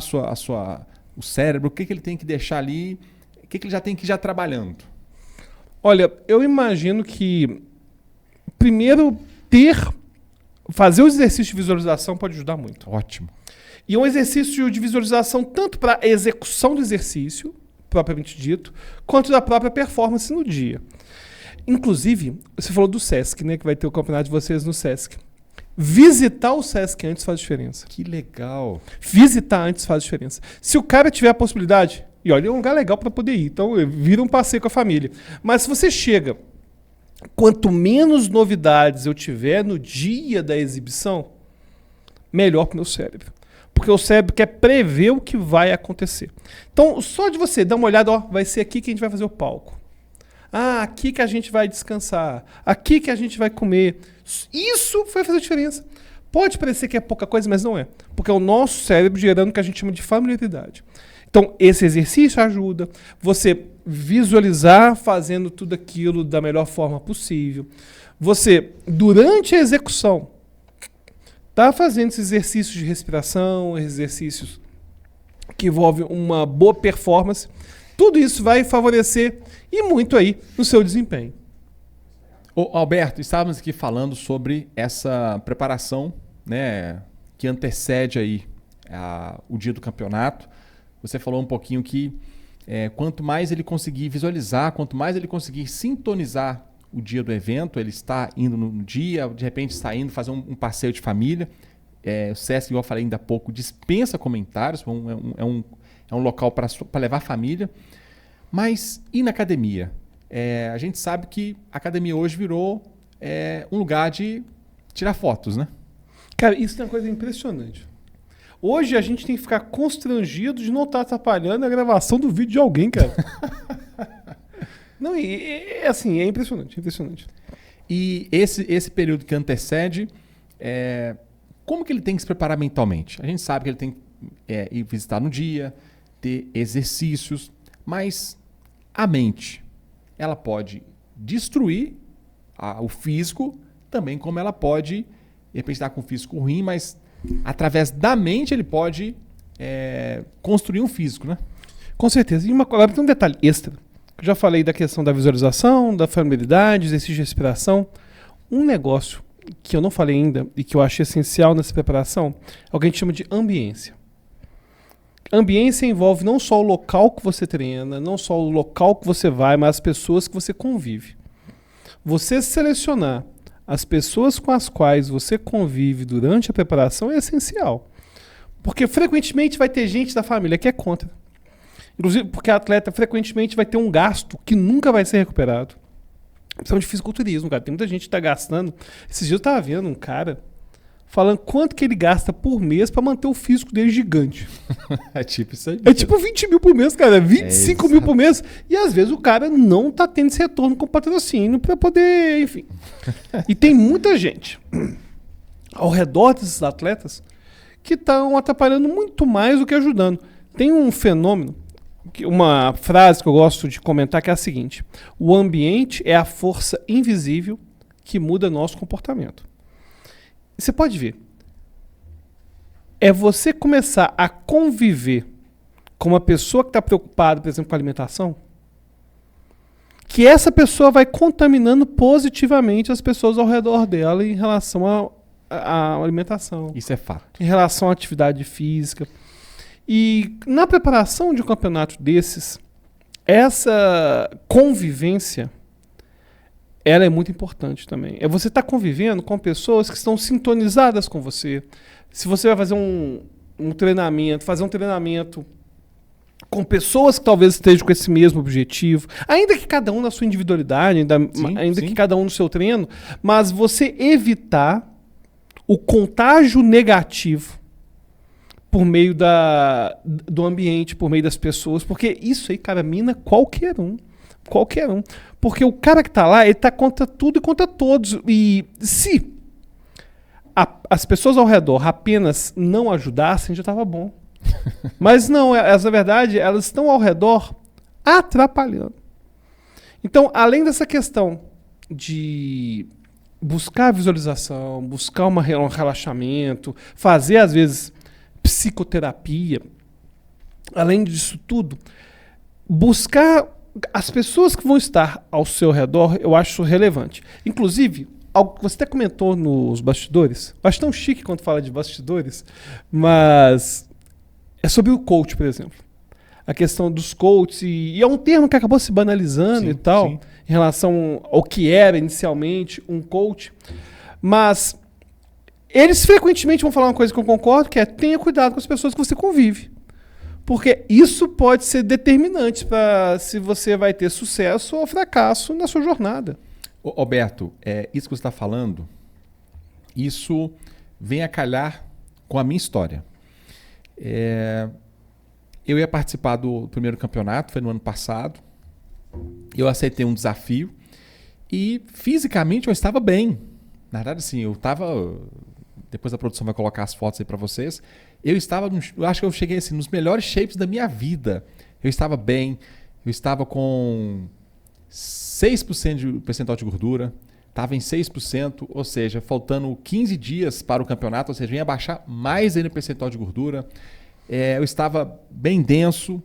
o cérebro? O que ele tem que deixar ali? O que ele já tem que ir já trabalhando? Olha, eu imagino que primeiro fazer o exercício de visualização pode ajudar muito. Ótimo. E um exercício de visualização tanto para a execução do exercício, propriamente dito, quanto da própria performance no dia. Inclusive, você falou do Sesc, né? Que vai ter o campeonato de vocês no Sesc. Visitar o Sesc antes faz diferença. Que legal. Visitar antes faz diferença. Se o cara tiver a possibilidade, e olha, é um lugar legal para poder ir, então vira um passeio com a família. Mas se você chega, quanto menos novidades eu tiver no dia da exibição, melhor para o meu cérebro. Porque o cérebro quer prever o que vai acontecer. Então, só de você dar uma olhada, ó, vai ser aqui que a gente vai fazer o palco. Ah, aqui que a gente vai descansar. Aqui que a gente vai comer. Isso vai fazer diferença. Pode parecer que é pouca coisa, mas não é. Porque é o nosso cérebro gerando o que a gente chama de familiaridade. Então, esse exercício ajuda. Você visualizar fazendo tudo aquilo da melhor forma possível. Você, durante a execução, tá fazendo esses exercícios de respiração, exercícios que envolvem uma boa performance. Tudo isso vai favorecer e muito aí no seu desempenho. Ô, Alberto, estávamos aqui falando sobre essa preparação, né, que antecede aí o dia do campeonato. Você falou um pouquinho que quanto mais ele conseguir visualizar, quanto mais ele conseguir sintonizar o dia do evento, ele está indo no dia, de repente está indo fazer um passeio de família. O Sesc, igual eu falei ainda há pouco, dispensa comentários, é um local para levar a família. Mas e na academia? A gente sabe que a academia hoje virou um lugar de tirar fotos, né? Cara, isso é uma coisa impressionante. Hoje a gente tem que ficar constrangido de não estar atrapalhando a gravação do vídeo de alguém, cara. Não, assim, é impressionante, impressionante. E esse período que antecede, como que ele tem que se preparar mentalmente? A gente sabe que ele tem que ir visitar no dia, ter exercícios, mas a mente, ela pode destruir o físico, também como ela pode, de repente, estar com o físico ruim, mas através da mente ele pode construir um físico, né? Com certeza. E agora tem um detalhe extra. Eu já falei da questão da visualização, da familiaridade, exercício de respiração. Um negócio que eu não falei ainda e que eu acho essencial nessa preparação é o que a gente chama de ambiência. Ambiência envolve não só o local que você treina, não só o local que você vai, mas as pessoas que você convive. Você selecionar as pessoas com as quais você convive durante a preparação é essencial. Porque frequentemente vai ter gente da família que é contra. Inclusive porque a atleta frequentemente vai ter um gasto que nunca vai ser recuperado. Principalmente de fisiculturismo, cara. Tem muita gente que está gastando. Esses dias eu estava vendo um cara falando quanto que ele gasta por mês para manter o físico dele gigante. É tipo isso aí. É tipo 20 mil por mês, cara. 25 mil por mês. E às vezes o cara não tá tendo esse retorno com patrocínio para poder, enfim. E tem muita gente ao redor desses atletas que estão atrapalhando muito mais do que ajudando. Tem um fenômeno, uma frase que eu gosto de comentar, que é a seguinte: o ambiente é a força invisível que muda nosso comportamento. Você pode ver. É você começar a conviver com uma pessoa que está preocupada, por exemplo, com a alimentação, que essa pessoa vai contaminando positivamente as pessoas ao redor dela em relação à alimentação. Isso é fato. Em relação à atividade física. E na preparação de um campeonato desses, essa convivência, ela é muito importante também. É você estar convivendo com pessoas que estão sintonizadas com você. Se você vai fazer um treinamento, fazer um treinamento com pessoas que talvez estejam com esse mesmo objetivo, ainda que cada um na sua individualidade, ainda que cada um no seu treino, mas você evitar o contágio negativo por meio do ambiente, por meio das pessoas, porque isso aí, cara, mina qualquer um. Qualquer um. Porque o cara que tá lá, ele tá contra tudo e contra todos. E se as pessoas ao redor apenas não ajudassem, já tava bom. Mas não, na verdade, elas estão ao redor atrapalhando. Então, além dessa questão de buscar visualização, buscar um relaxamento, fazer, às vezes, psicoterapia, além disso tudo, buscar as pessoas que vão estar ao seu redor, eu acho relevante. Inclusive, algo que você até comentou nos bastidores, eu acho tão chique quando fala de bastidores, mas é sobre o coach, por exemplo. A questão dos coaches, e é um termo que acabou se banalizando e tal, sim, em relação ao que era inicialmente um coach, mas eles frequentemente vão falar uma coisa que eu concordo, que é: tenha cuidado com as pessoas que você convive. Porque isso pode ser determinante para se você vai ter sucesso ou fracasso na sua jornada. Roberto, isso que você está falando, isso vem a calhar com a minha história. Eu ia participar do primeiro campeonato, foi no ano passado. Eu aceitei um desafio e fisicamente eu estava bem. Na verdade, assim, eu estava... Depois a produção vai colocar as fotos aí para vocês. Eu acho que eu cheguei assim, nos melhores shapes da minha vida. Eu estava bem, eu estava com 6% de percentual de gordura, estava em 6%, ou seja, faltando 15 dias para o campeonato, ou seja, ia baixar mais ainda o percentual de gordura. Eu estava bem denso,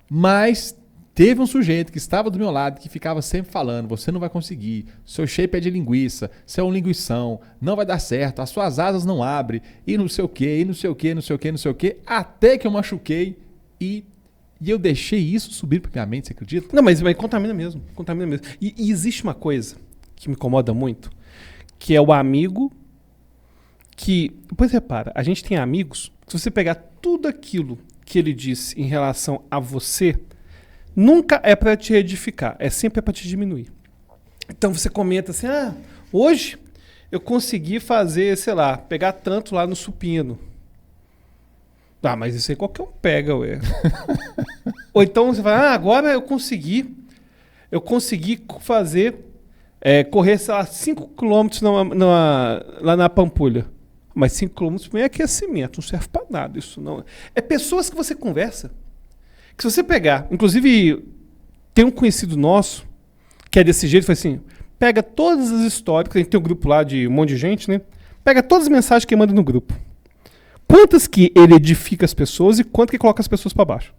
mas teve um sujeito que estava do meu lado que ficava sempre falando: você não vai conseguir, seu shape é de linguiça, você é um linguição, não vai dar certo, as suas asas não abrem, e não sei o que, e não sei o que, não sei o que, não sei o que, até que eu machuquei e eu deixei isso subir para minha mente, você acredita? Não, mas contamina mesmo, contamina mesmo. E existe uma coisa que me incomoda muito, que é o amigo que... Depois repara, a gente tem amigos, se você pegar tudo aquilo que ele disse em relação a você, nunca é para te edificar, é sempre para te diminuir. Então você comenta assim: hoje eu consegui fazer, sei lá, pegar tanto lá no supino. Mas isso aí qualquer um pega, ué. Ou então você fala: agora eu consegui eu consegui correr, sei lá, 5 km lá na Pampulha. Mas 5 km é aquecimento, não serve para nada isso não. É pessoas que você conversa. Que se você pegar, inclusive tem um conhecido nosso que é desse jeito, foi assim, pega todas as histórias, porque a gente tem um grupo lá de um monte de gente, né? Pega todas as mensagens que manda no grupo. Quantas que ele edifica as pessoas e quanto que coloca as pessoas para baixo.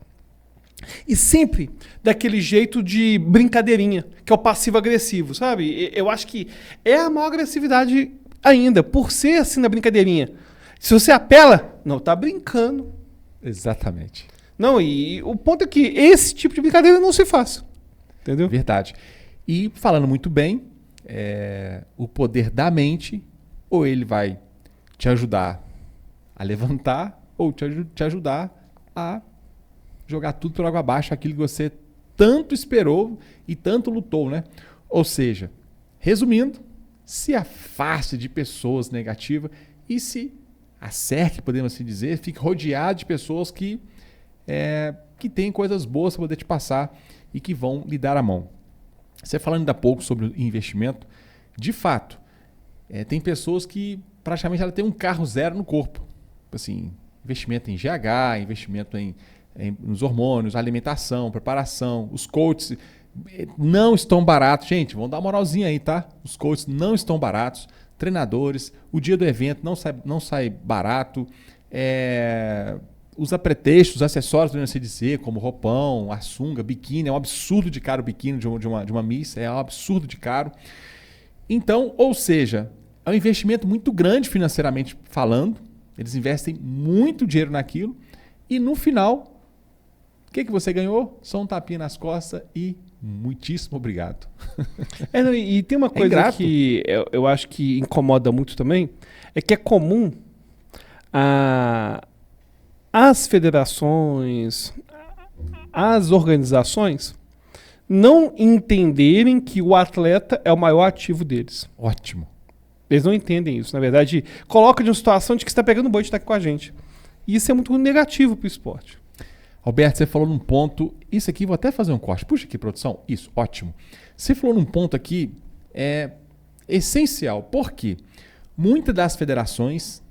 E sempre daquele jeito de brincadeirinha, que é o passivo-agressivo, sabe? Eu acho que é a maior agressividade ainda, por ser assim na brincadeirinha. Se você apela, não, tá brincando. Exatamente. Não, e o ponto é que esse tipo de brincadeira não se faz. Entendeu? Verdade. E falando muito bem, o poder da mente, ou ele vai te ajudar a levantar, ou te ajudar a jogar tudo por água abaixo, aquilo que você tanto esperou e tanto lutou, né? Ou seja, resumindo, se afaste de pessoas negativas e se acerque, podemos assim dizer, fique rodeado de pessoas que têm coisas boas para poder te passar e que vão lhe dar a mão. Você falando ainda há pouco sobre investimento, de fato, tem pessoas que praticamente ela tem um carro zero no corpo. Assim, investimento em GH, investimento nos hormônios, alimentação, preparação, os coaches não estão baratos. Gente, vamos dar uma moralzinha aí, tá? Os coaches não estão baratos, treinadores, o dia do evento não sai barato, os apretextos, os acessórios do INCDC, como roupão, a sunga, biquíni, é um absurdo de caro o biquíni de uma Miss, é um absurdo de caro. Então, ou seja, é um investimento muito grande financeiramente falando, eles investem muito dinheiro naquilo e no final, o que você ganhou? Só um tapinha nas costas e muitíssimo obrigado. E tem uma coisa que eu acho que incomoda muito também, é que é comum as federações, as organizações não entenderem que o atleta é o maior ativo deles. Ótimo. Eles não entendem isso. Na verdade, coloca de uma situação de que você está pegando boi de estar aqui com a gente. E isso é muito negativo para o esporte. Alberto, você falou num ponto, isso aqui, vou até fazer um corte. Puxa aqui, produção. Isso, ótimo. Você falou num ponto aqui essencial. Por quê? Muitas das federações,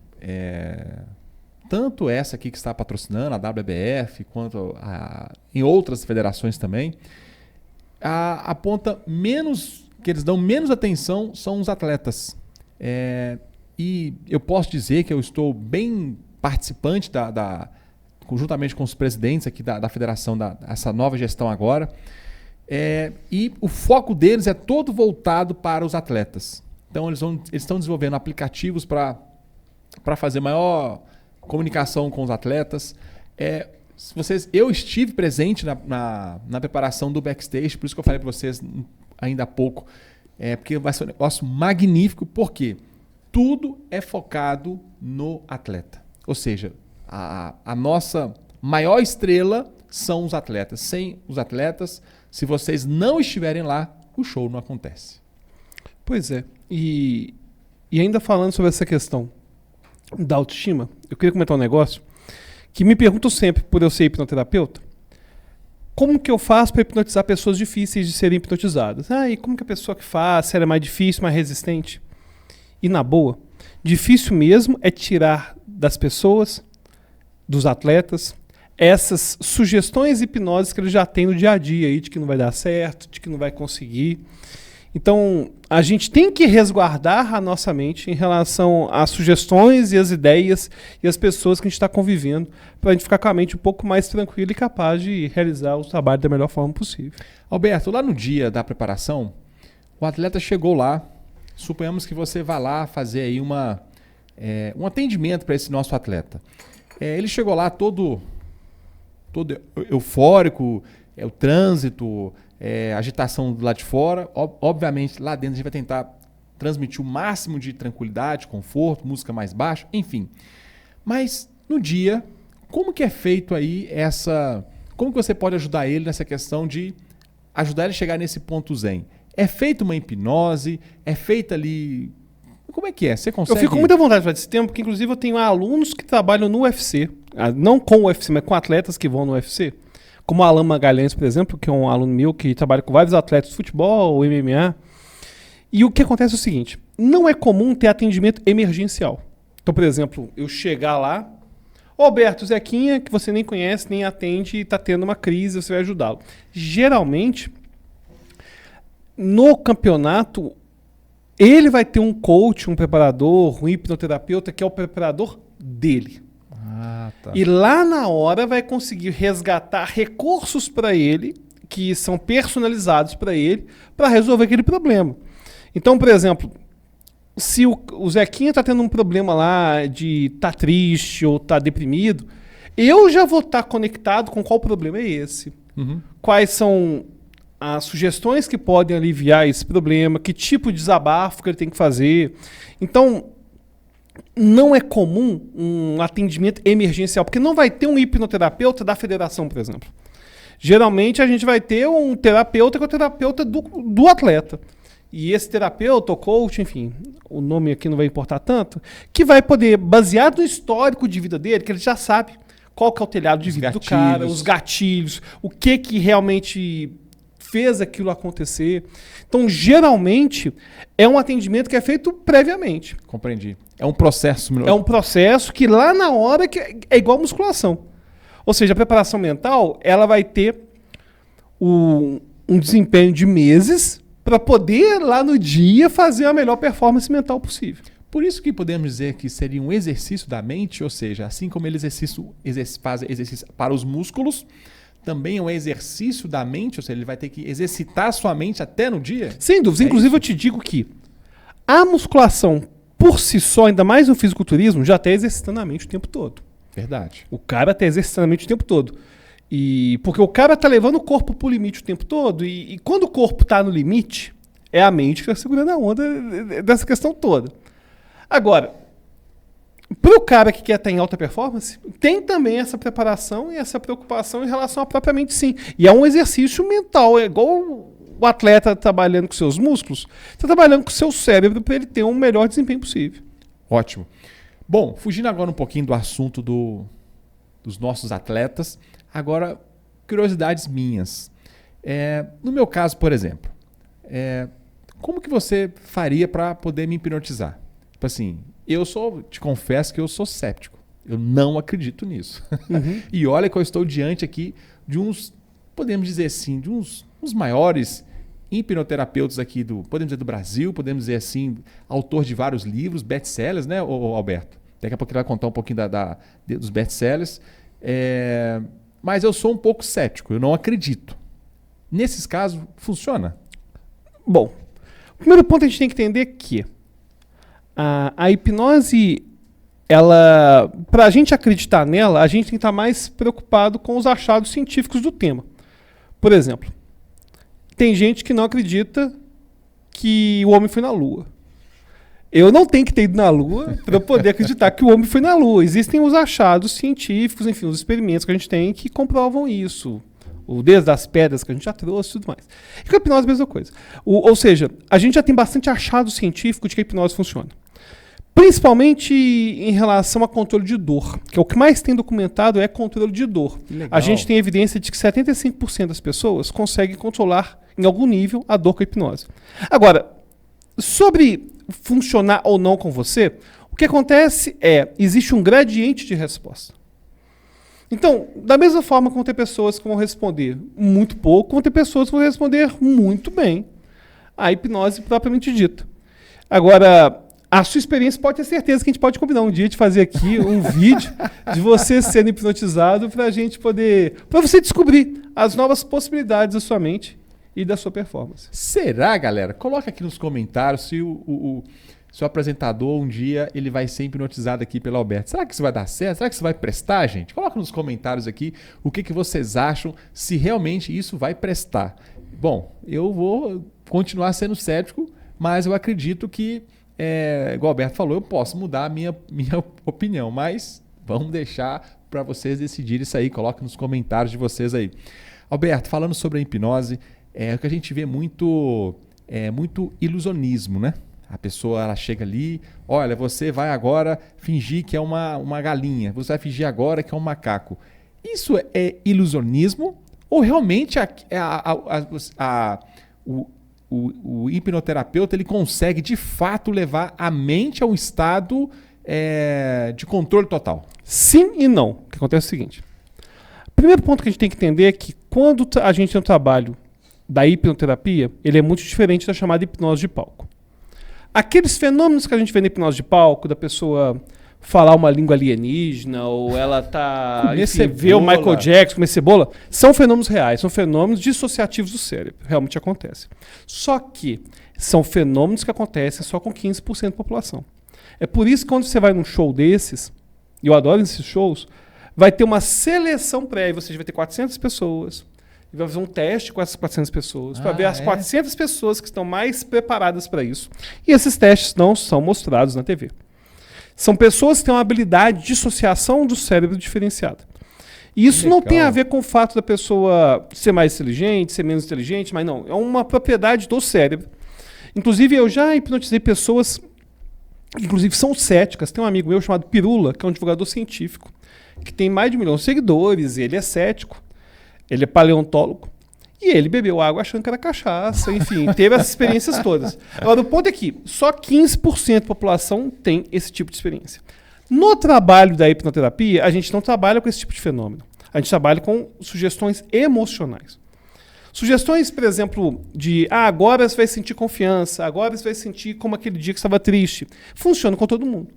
tanto essa aqui que está patrocinando, a WBF, quanto em outras federações também, aponta menos, que eles dão menos atenção são os atletas. E eu posso dizer que eu estou bem participante conjuntamente com os presidentes aqui da federação, essa nova gestão agora, e o foco deles é todo voltado para os atletas. Então eles estão desenvolvendo aplicativos para fazer maior comunicação com os atletas. Eu estive presente na preparação do backstage, por isso que eu falei para vocês ainda há pouco, porque vai ser um negócio magnífico, porque tudo é focado no atleta. Ou seja, a nossa maior estrela são os atletas. Sem os atletas, se vocês não estiverem lá, o show não acontece. Pois é. E ainda falando sobre essa questão da autoestima, eu queria comentar um negócio que me perguntam sempre, por eu ser hipnoterapeuta, como que eu faço para hipnotizar pessoas difíceis de serem hipnotizadas? E como que a pessoa que faz, se ela é mais difícil, mais resistente? E na boa, difícil mesmo é tirar das pessoas, dos atletas, essas sugestões hipnoses que eles já têm no dia a dia aí, de que não vai dar certo, de que não vai conseguir. Então, a gente tem que resguardar a nossa mente em relação às sugestões e às ideias e às pessoas que a gente está convivendo, para a gente ficar com a mente um pouco mais tranquila e capaz de realizar o trabalho da melhor forma possível. Alberto, lá no dia da preparação, o atleta chegou lá, suponhamos que você vá lá fazer aí um atendimento para esse nosso atleta. Ele chegou lá todo eufórico, o trânsito, agitação do lado de fora. Obviamente, lá dentro a gente vai tentar transmitir o máximo de tranquilidade, conforto, música mais baixa, enfim. Mas no dia, como que é feito aí como que você pode ajudar ele nessa questão de ajudar ele a chegar nesse ponto zen? É feita uma hipnose? É feita ali... Como é que é? Você consegue... Eu fico com muita vontade de falar desse tempo, porque inclusive eu tenho alunos que trabalham no UFC, não com o UFC, mas com atletas que vão no UFC, como o Alan Magalhães, por exemplo, que é um aluno meu que trabalha com vários atletas de futebol, MMA. E o que acontece é o seguinte, não é comum ter atendimento emergencial. Então, por exemplo, eu chegar lá, Alberto, Zequinha, que você nem conhece, nem atende, e está tendo uma crise, você vai ajudá-lo. Geralmente, no campeonato, ele vai ter um coach, um preparador, um hipnoterapeuta, que é o preparador dele. Tá. E lá na hora vai conseguir resgatar recursos para ele, que são personalizados para ele, para resolver aquele problema. Então, por exemplo, se o Zequinha está tendo um problema lá de tá triste ou tá deprimido, eu já vou estar conectado com qual problema é esse. Quais são as sugestões que podem aliviar esse problema, que tipo de desabafo que ele tem que fazer. Então, não é comum um atendimento emergencial, porque não vai ter um hipnoterapeuta da federação, por exemplo. Geralmente a gente vai ter um terapeuta que é o terapeuta do atleta. E esse terapeuta, ou coach, enfim, o nome aqui não vai importar tanto, que vai poder, baseado no histórico de vida dele, que ele já sabe qual que é o telhado de vida do cara, os gatilhos, o que realmente fez aquilo acontecer. Então, geralmente, é um atendimento que é feito previamente. Compreendi. É um processo. É um processo que lá na hora que é igual musculação. Ou seja, a preparação mental, ela vai ter um desempenho de meses para poder, lá no dia, fazer a melhor performance mental possível. Por isso que podemos dizer que seria um exercício da mente, ou seja, assim como ele faz exercício para os músculos, também é um exercício da mente, ou seja, ele vai ter que exercitar a sua mente até no dia? Sem dúvida. Inclusive, eu te digo que a musculação, por si só, ainda mais no fisiculturismo, já está exercitando a mente o tempo todo. Verdade. O cara está exercitando a mente o tempo todo. Porque o cara está levando o corpo para o limite o tempo todo, e quando o corpo está no limite, é a mente que está segurando a onda dessa questão toda. Agora, para o cara que quer estar em alta performance, tem também essa preparação e essa preocupação em relação à própria mente, sim. E é um exercício mental, é igual o atleta trabalhando com seus músculos, está trabalhando com o seu cérebro para ele ter um melhor desempenho possível. Ótimo. Bom, fugindo agora um pouquinho do assunto dos nossos atletas, agora, curiosidades minhas. No meu caso, por exemplo, como que você faria para poder me hipnotizar? Tipo assim, te confesso que eu sou céptico. Eu não acredito nisso. E olha que eu estou diante aqui de podemos dizer assim, de uns maiores hipnoterapeutas aqui podemos dizer do Brasil, podemos dizer assim, autor de vários livros, best-sellers, né, Alberto? Daqui a pouco ele vai contar um pouquinho dos best-sellers. Mas eu sou um pouco cético, eu não acredito. Nesses casos, funciona? Bom, o primeiro ponto a gente tem que entender que a hipnose, para a gente acreditar nela, a gente tem que estar mais preocupado com os achados científicos do tema. Por exemplo, tem gente que não acredita que o homem foi na Lua. Eu não tenho que ter ido na Lua para poder acreditar que o homem foi na Lua. Existem os achados científicos, enfim, os experimentos que a gente tem que comprovam isso. Desde as pedras que a gente já trouxe e tudo mais. E com a hipnose é a mesma coisa. Ou seja, a gente já tem bastante achado científico de que a hipnose funciona. Principalmente em relação a controle de dor, que é o que mais tem documentado é controle de dor. A gente tem evidência de que 75% das pessoas conseguem controlar, em algum nível, a dor com a hipnose. Agora, sobre funcionar ou não com você, o que acontece existe um gradiente de resposta. Então, da mesma forma que vão ter pessoas que vão responder muito pouco, vão ter pessoas que vão responder muito bem a hipnose propriamente dita. Agora, a sua experiência pode ter certeza que a gente pode combinar um dia de fazer aqui um vídeo de você sendo hipnotizado para a gente poder... para você descobrir as novas possibilidades da sua mente e da sua performance. Será, galera? Coloca aqui nos comentários se o seu apresentador um dia ele vai ser hipnotizado aqui pelo Alberto. Será que isso vai dar certo? Será que isso vai prestar, gente? Coloca nos comentários aqui o que vocês acham, se realmente isso vai prestar. Bom, eu vou continuar sendo cético, mas eu acredito que, igual o Alberto falou, eu posso mudar a minha opinião, mas vamos deixar para vocês decidirem isso aí. Coloca nos comentários de vocês aí. Alberto, falando sobre a hipnose, o que a gente vê muito ilusionismo, né? A pessoa ela chega ali, olha, você vai agora fingir que é uma galinha, você vai fingir agora que é um macaco. Isso é ilusionismo Ou realmente o hipnoterapeuta ele consegue, de fato, levar a mente a um estado de controle total? Sim e não. O que acontece é o seguinte. O primeiro ponto que a gente tem que entender é que quando a gente tem um trabalho da hipnoterapia, ele é muito diferente da chamada hipnose de palco. Aqueles fenômenos que a gente vê na hipnose de palco, da pessoa falar uma língua alienígena, ou ela ver o Michael Jackson, comer cebola, são fenômenos reais, são fenômenos dissociativos do cérebro, realmente acontece. Só que são fenômenos que acontecem só com 15% da população. É por isso que quando você vai num show desses, e eu adoro esses shows, vai ter uma seleção prévia, ou seja, vai ter 400 pessoas, e vai fazer um teste com essas 400 pessoas, para ver as 400 pessoas que estão mais preparadas para isso. E esses testes não são mostrados na TV. São pessoas que têm uma habilidade de dissociação do cérebro diferenciada. E isso não tem a ver com o fato da pessoa ser mais inteligente, ser menos inteligente, mas não. É uma propriedade do cérebro. Inclusive, eu já hipnotizei pessoas que, inclusive, são céticas. Tem um amigo meu chamado Pirula, que é um divulgador científico, que tem mais de 1 milhão de seguidores, ele é cético, ele é paleontólogo. E ele bebeu água achando que era cachaça, enfim, teve essas experiências todas. Agora, o ponto é que só 15% da população tem esse tipo de experiência. No trabalho da hipnoterapia, a gente não trabalha com esse tipo de fenômeno. A gente trabalha com sugestões emocionais. Sugestões, por exemplo, de agora você vai sentir confiança, agora você vai sentir como aquele dia que você estava triste. Funciona com todo mundo.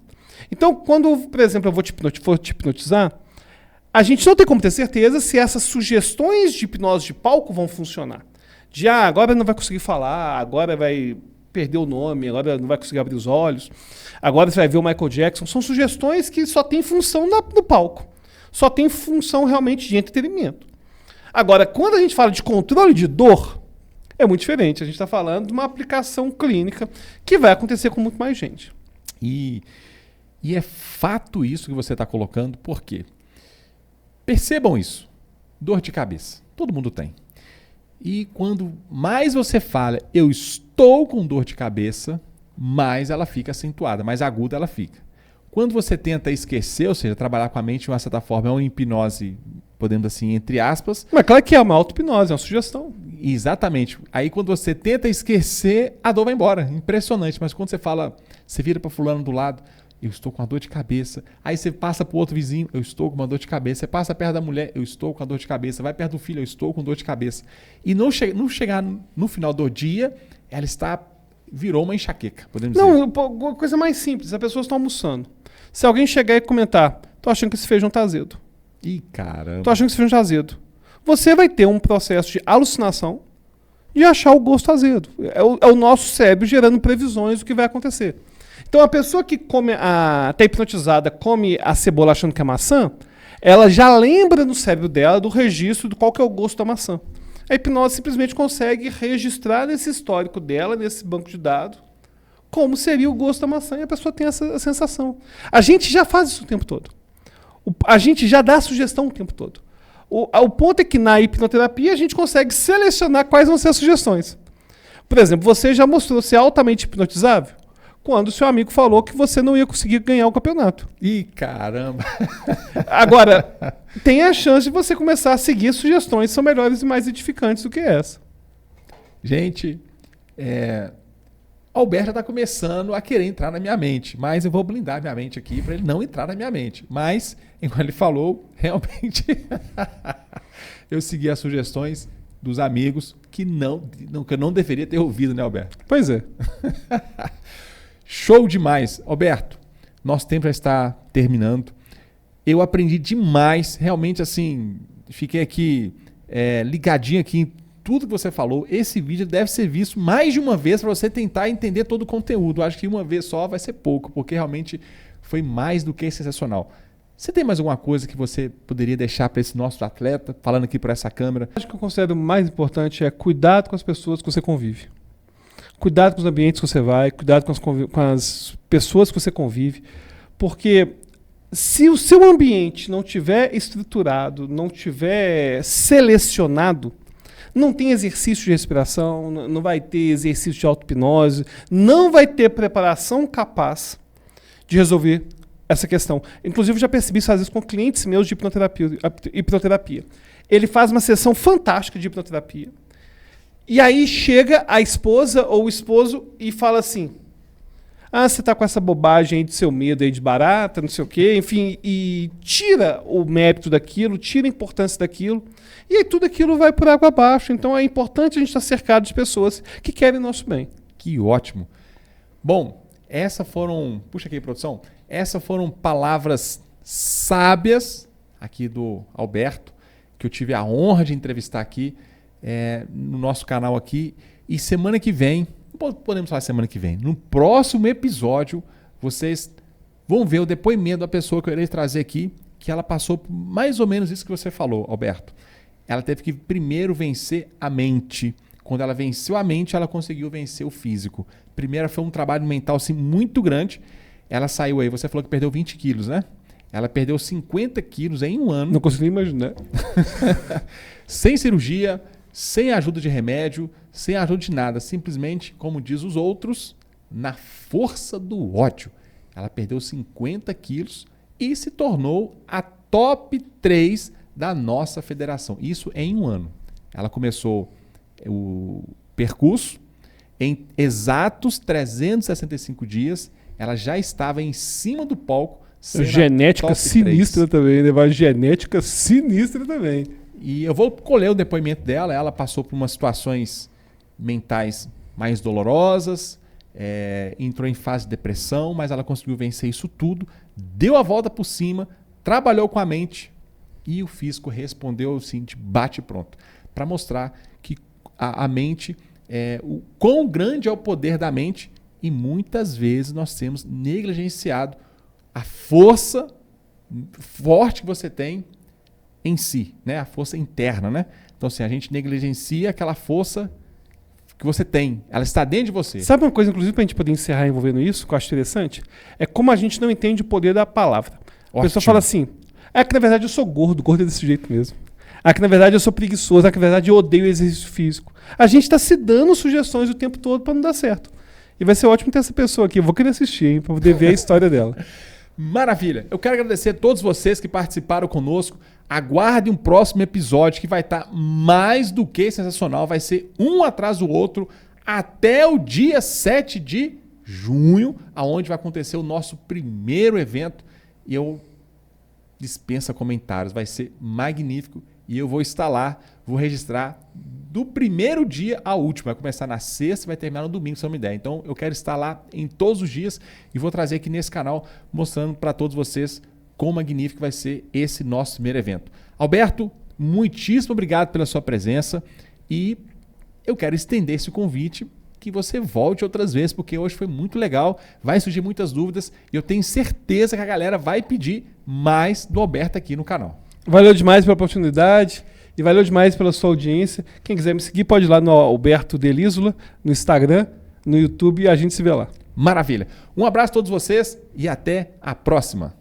Então, quando, por exemplo, eu vou te hipnotizar, a gente não tem como ter certeza se essas sugestões de hipnose de palco vão funcionar. De agora não vai conseguir falar, agora vai perder o nome, agora não vai conseguir abrir os olhos, agora você vai ver o Michael Jackson. São sugestões que só têm função no palco. Só tem função realmente de entretenimento. Agora, quando a gente fala de controle de dor, é muito diferente. A gente está falando de uma aplicação clínica que vai acontecer com muito mais gente. E é fato isso que você está colocando, por quê? Percebam isso. Dor de cabeça. Todo mundo tem. E quando mais você fala, eu estou com dor de cabeça, mais ela fica acentuada, mais aguda ela fica. Quando você tenta esquecer, ou seja, trabalhar com a mente de uma certa forma, é uma hipnose, podemos assim, entre aspas. Mas claro que é uma auto-hipnose, é uma sugestão. Exatamente. Aí quando você tenta esquecer, a dor vai embora. Impressionante. Mas quando você fala, você vira para fulano do lado, eu estou com uma dor de cabeça. Aí você passa para o outro vizinho, eu estou com uma dor de cabeça. Você passa perto da mulher, eu estou com a dor de cabeça. Vai perto do filho, eu estou com dor de cabeça. E não chegar no final do dia, ela virou uma enxaqueca, podemos dizer. Não, coisa mais simples, as pessoas estão almoçando. Se alguém chegar e comentar, tô achando que esse feijão tá azedo. Ih, caramba. Tô achando que esse feijão tá azedo. Você vai ter um processo de alucinação de achar o gosto azedo. É o nosso cérebro gerando previsões do que vai acontecer. Então, a pessoa que tá hipnotizada, come a cebola achando que é maçã, ela já lembra no cérebro dela do registro de qual que é o gosto da maçã. A hipnose simplesmente consegue registrar nesse histórico dela, nesse banco de dados, como seria o gosto da maçã, e a pessoa tem essa sensação. A gente já faz isso o tempo todo. A gente já dá sugestão o tempo todo. O ponto é que na hipnoterapia a gente consegue selecionar quais vão ser as sugestões. Por exemplo, você já mostrou ser altamente hipnotizável quando o seu amigo falou que você não ia conseguir ganhar o campeonato. Ih, caramba! Agora, tem a chance de você começar a seguir sugestões que são melhores e mais edificantes do que essa. Gente, Alberto está começando a querer entrar na minha mente, mas eu vou blindar minha mente aqui para ele não entrar na minha mente. Mas, enquanto ele falou, realmente eu segui as sugestões dos amigos que eu não deveria ter ouvido, né, Alberto? Pois é. Show demais. Alberto, nosso tempo já está terminando. Eu aprendi demais, realmente assim, fiquei aqui ligadinho aqui em tudo que você falou. Esse vídeo deve ser visto mais de uma vez para você tentar entender todo o conteúdo. Eu acho que uma vez só vai ser pouco, porque realmente foi mais do que sensacional. Você tem mais alguma coisa que você poderia deixar para esse nosso atleta, falando aqui por essa câmera? Acho que eu considero mais importante é cuidado com as pessoas que você convive. Cuidado com os ambientes que você vai, cuidado com as pessoas que você convive, porque se o seu ambiente não tiver estruturado, não tiver selecionado, não tem exercício de respiração, não vai ter exercício de auto-hipnose, não vai ter preparação capaz de resolver essa questão. Inclusive, eu já percebi isso às vezes com clientes meus de hipnoterapia. Ele faz uma sessão fantástica de hipnoterapia. E aí chega a esposa ou o esposo e fala assim: ah, você tá com essa bobagem aí de seu medo aí de barata, não sei o quê, enfim, e tira o mérito daquilo, tira a importância daquilo, e aí tudo aquilo vai por água abaixo. Então é importante a gente estar cercado de pessoas que querem nosso bem. Que ótimo. Bom, essas foram... Puxa aqui, produção. Essas foram palavras sábias aqui do Alberto, que eu tive a honra de entrevistar aqui no nosso canal aqui. E semana que vem, não podemos falar semana que vem, no próximo episódio, vocês vão ver o depoimento da pessoa que eu irei trazer aqui, que ela passou por mais ou menos isso que você falou, Alberto. Ela teve que primeiro vencer a mente. Quando ela venceu a mente, ela conseguiu vencer o físico. Primeiro foi um trabalho mental assim, muito grande. Ela saiu aí, você falou que perdeu 20 quilos, né? Ela perdeu 50 quilos em um ano. Não consigo nem imaginar. Sem cirurgia, sem ajuda de remédio, sem ajuda de nada. Simplesmente, como diz os outros, na força do ódio. Ela perdeu 50 quilos e se tornou a top 3 da nossa federação. Isso em um ano. Ela começou o percurso, em exatos 365 dias, ela já estava em cima do palco. Genética sinistra também, né? Uma genética sinistra também. E eu vou colher o depoimento dela. Ela passou por umas situações mentais mais dolorosas, entrou em fase de depressão, mas ela conseguiu vencer isso tudo, deu a volta por cima, trabalhou com a mente e o físico respondeu assim, de bate pronto, para mostrar que a mente, o quão grande é o poder da mente, e muitas vezes nós temos negligenciado a força forte que você tem em si, né? A força interna, né? Então, assim, a gente negligencia aquela força que você tem. Ela está dentro de você. Sabe uma coisa, inclusive, para a gente poder encerrar envolvendo isso, que eu acho interessante? É como a gente não entende o poder da palavra. A pessoa fala assim, que na verdade eu sou gordo é desse jeito mesmo. Que na verdade eu sou preguiçoso, que na verdade eu odeio exercício físico. A gente está se dando sugestões o tempo todo para não dar certo. E vai ser ótimo ter essa pessoa aqui. Eu vou querer assistir, hein, para poder ver a história dela. Maravilha. Eu quero agradecer a todos vocês que participaram conosco. Aguardem um próximo episódio que vai estar mais do que sensacional. Vai ser um atrás do outro até o dia 7 de junho, aonde vai acontecer o nosso primeiro evento. E eu dispensa comentários. Vai ser magnífico. E eu vou estar lá, vou registrar do primeiro dia ao último. Vai começar na sexta e vai terminar no domingo, se não me der. Então eu quero estar lá em todos os dias e vou trazer aqui nesse canal, mostrando para todos vocês quão magnífico vai ser esse nosso primeiro evento. Alberto, muitíssimo obrigado pela sua presença e eu quero estender esse convite que você volte outras vezes, porque hoje foi muito legal, vai surgir muitas dúvidas e eu tenho certeza que a galera vai pedir mais do Alberto aqui no canal. Valeu demais pela oportunidade e valeu demais pela sua audiência. Quem quiser me seguir pode ir lá no Alberto Delísola, no Instagram, no YouTube e a gente se vê lá. Maravilha. Um abraço a todos vocês e até a próxima.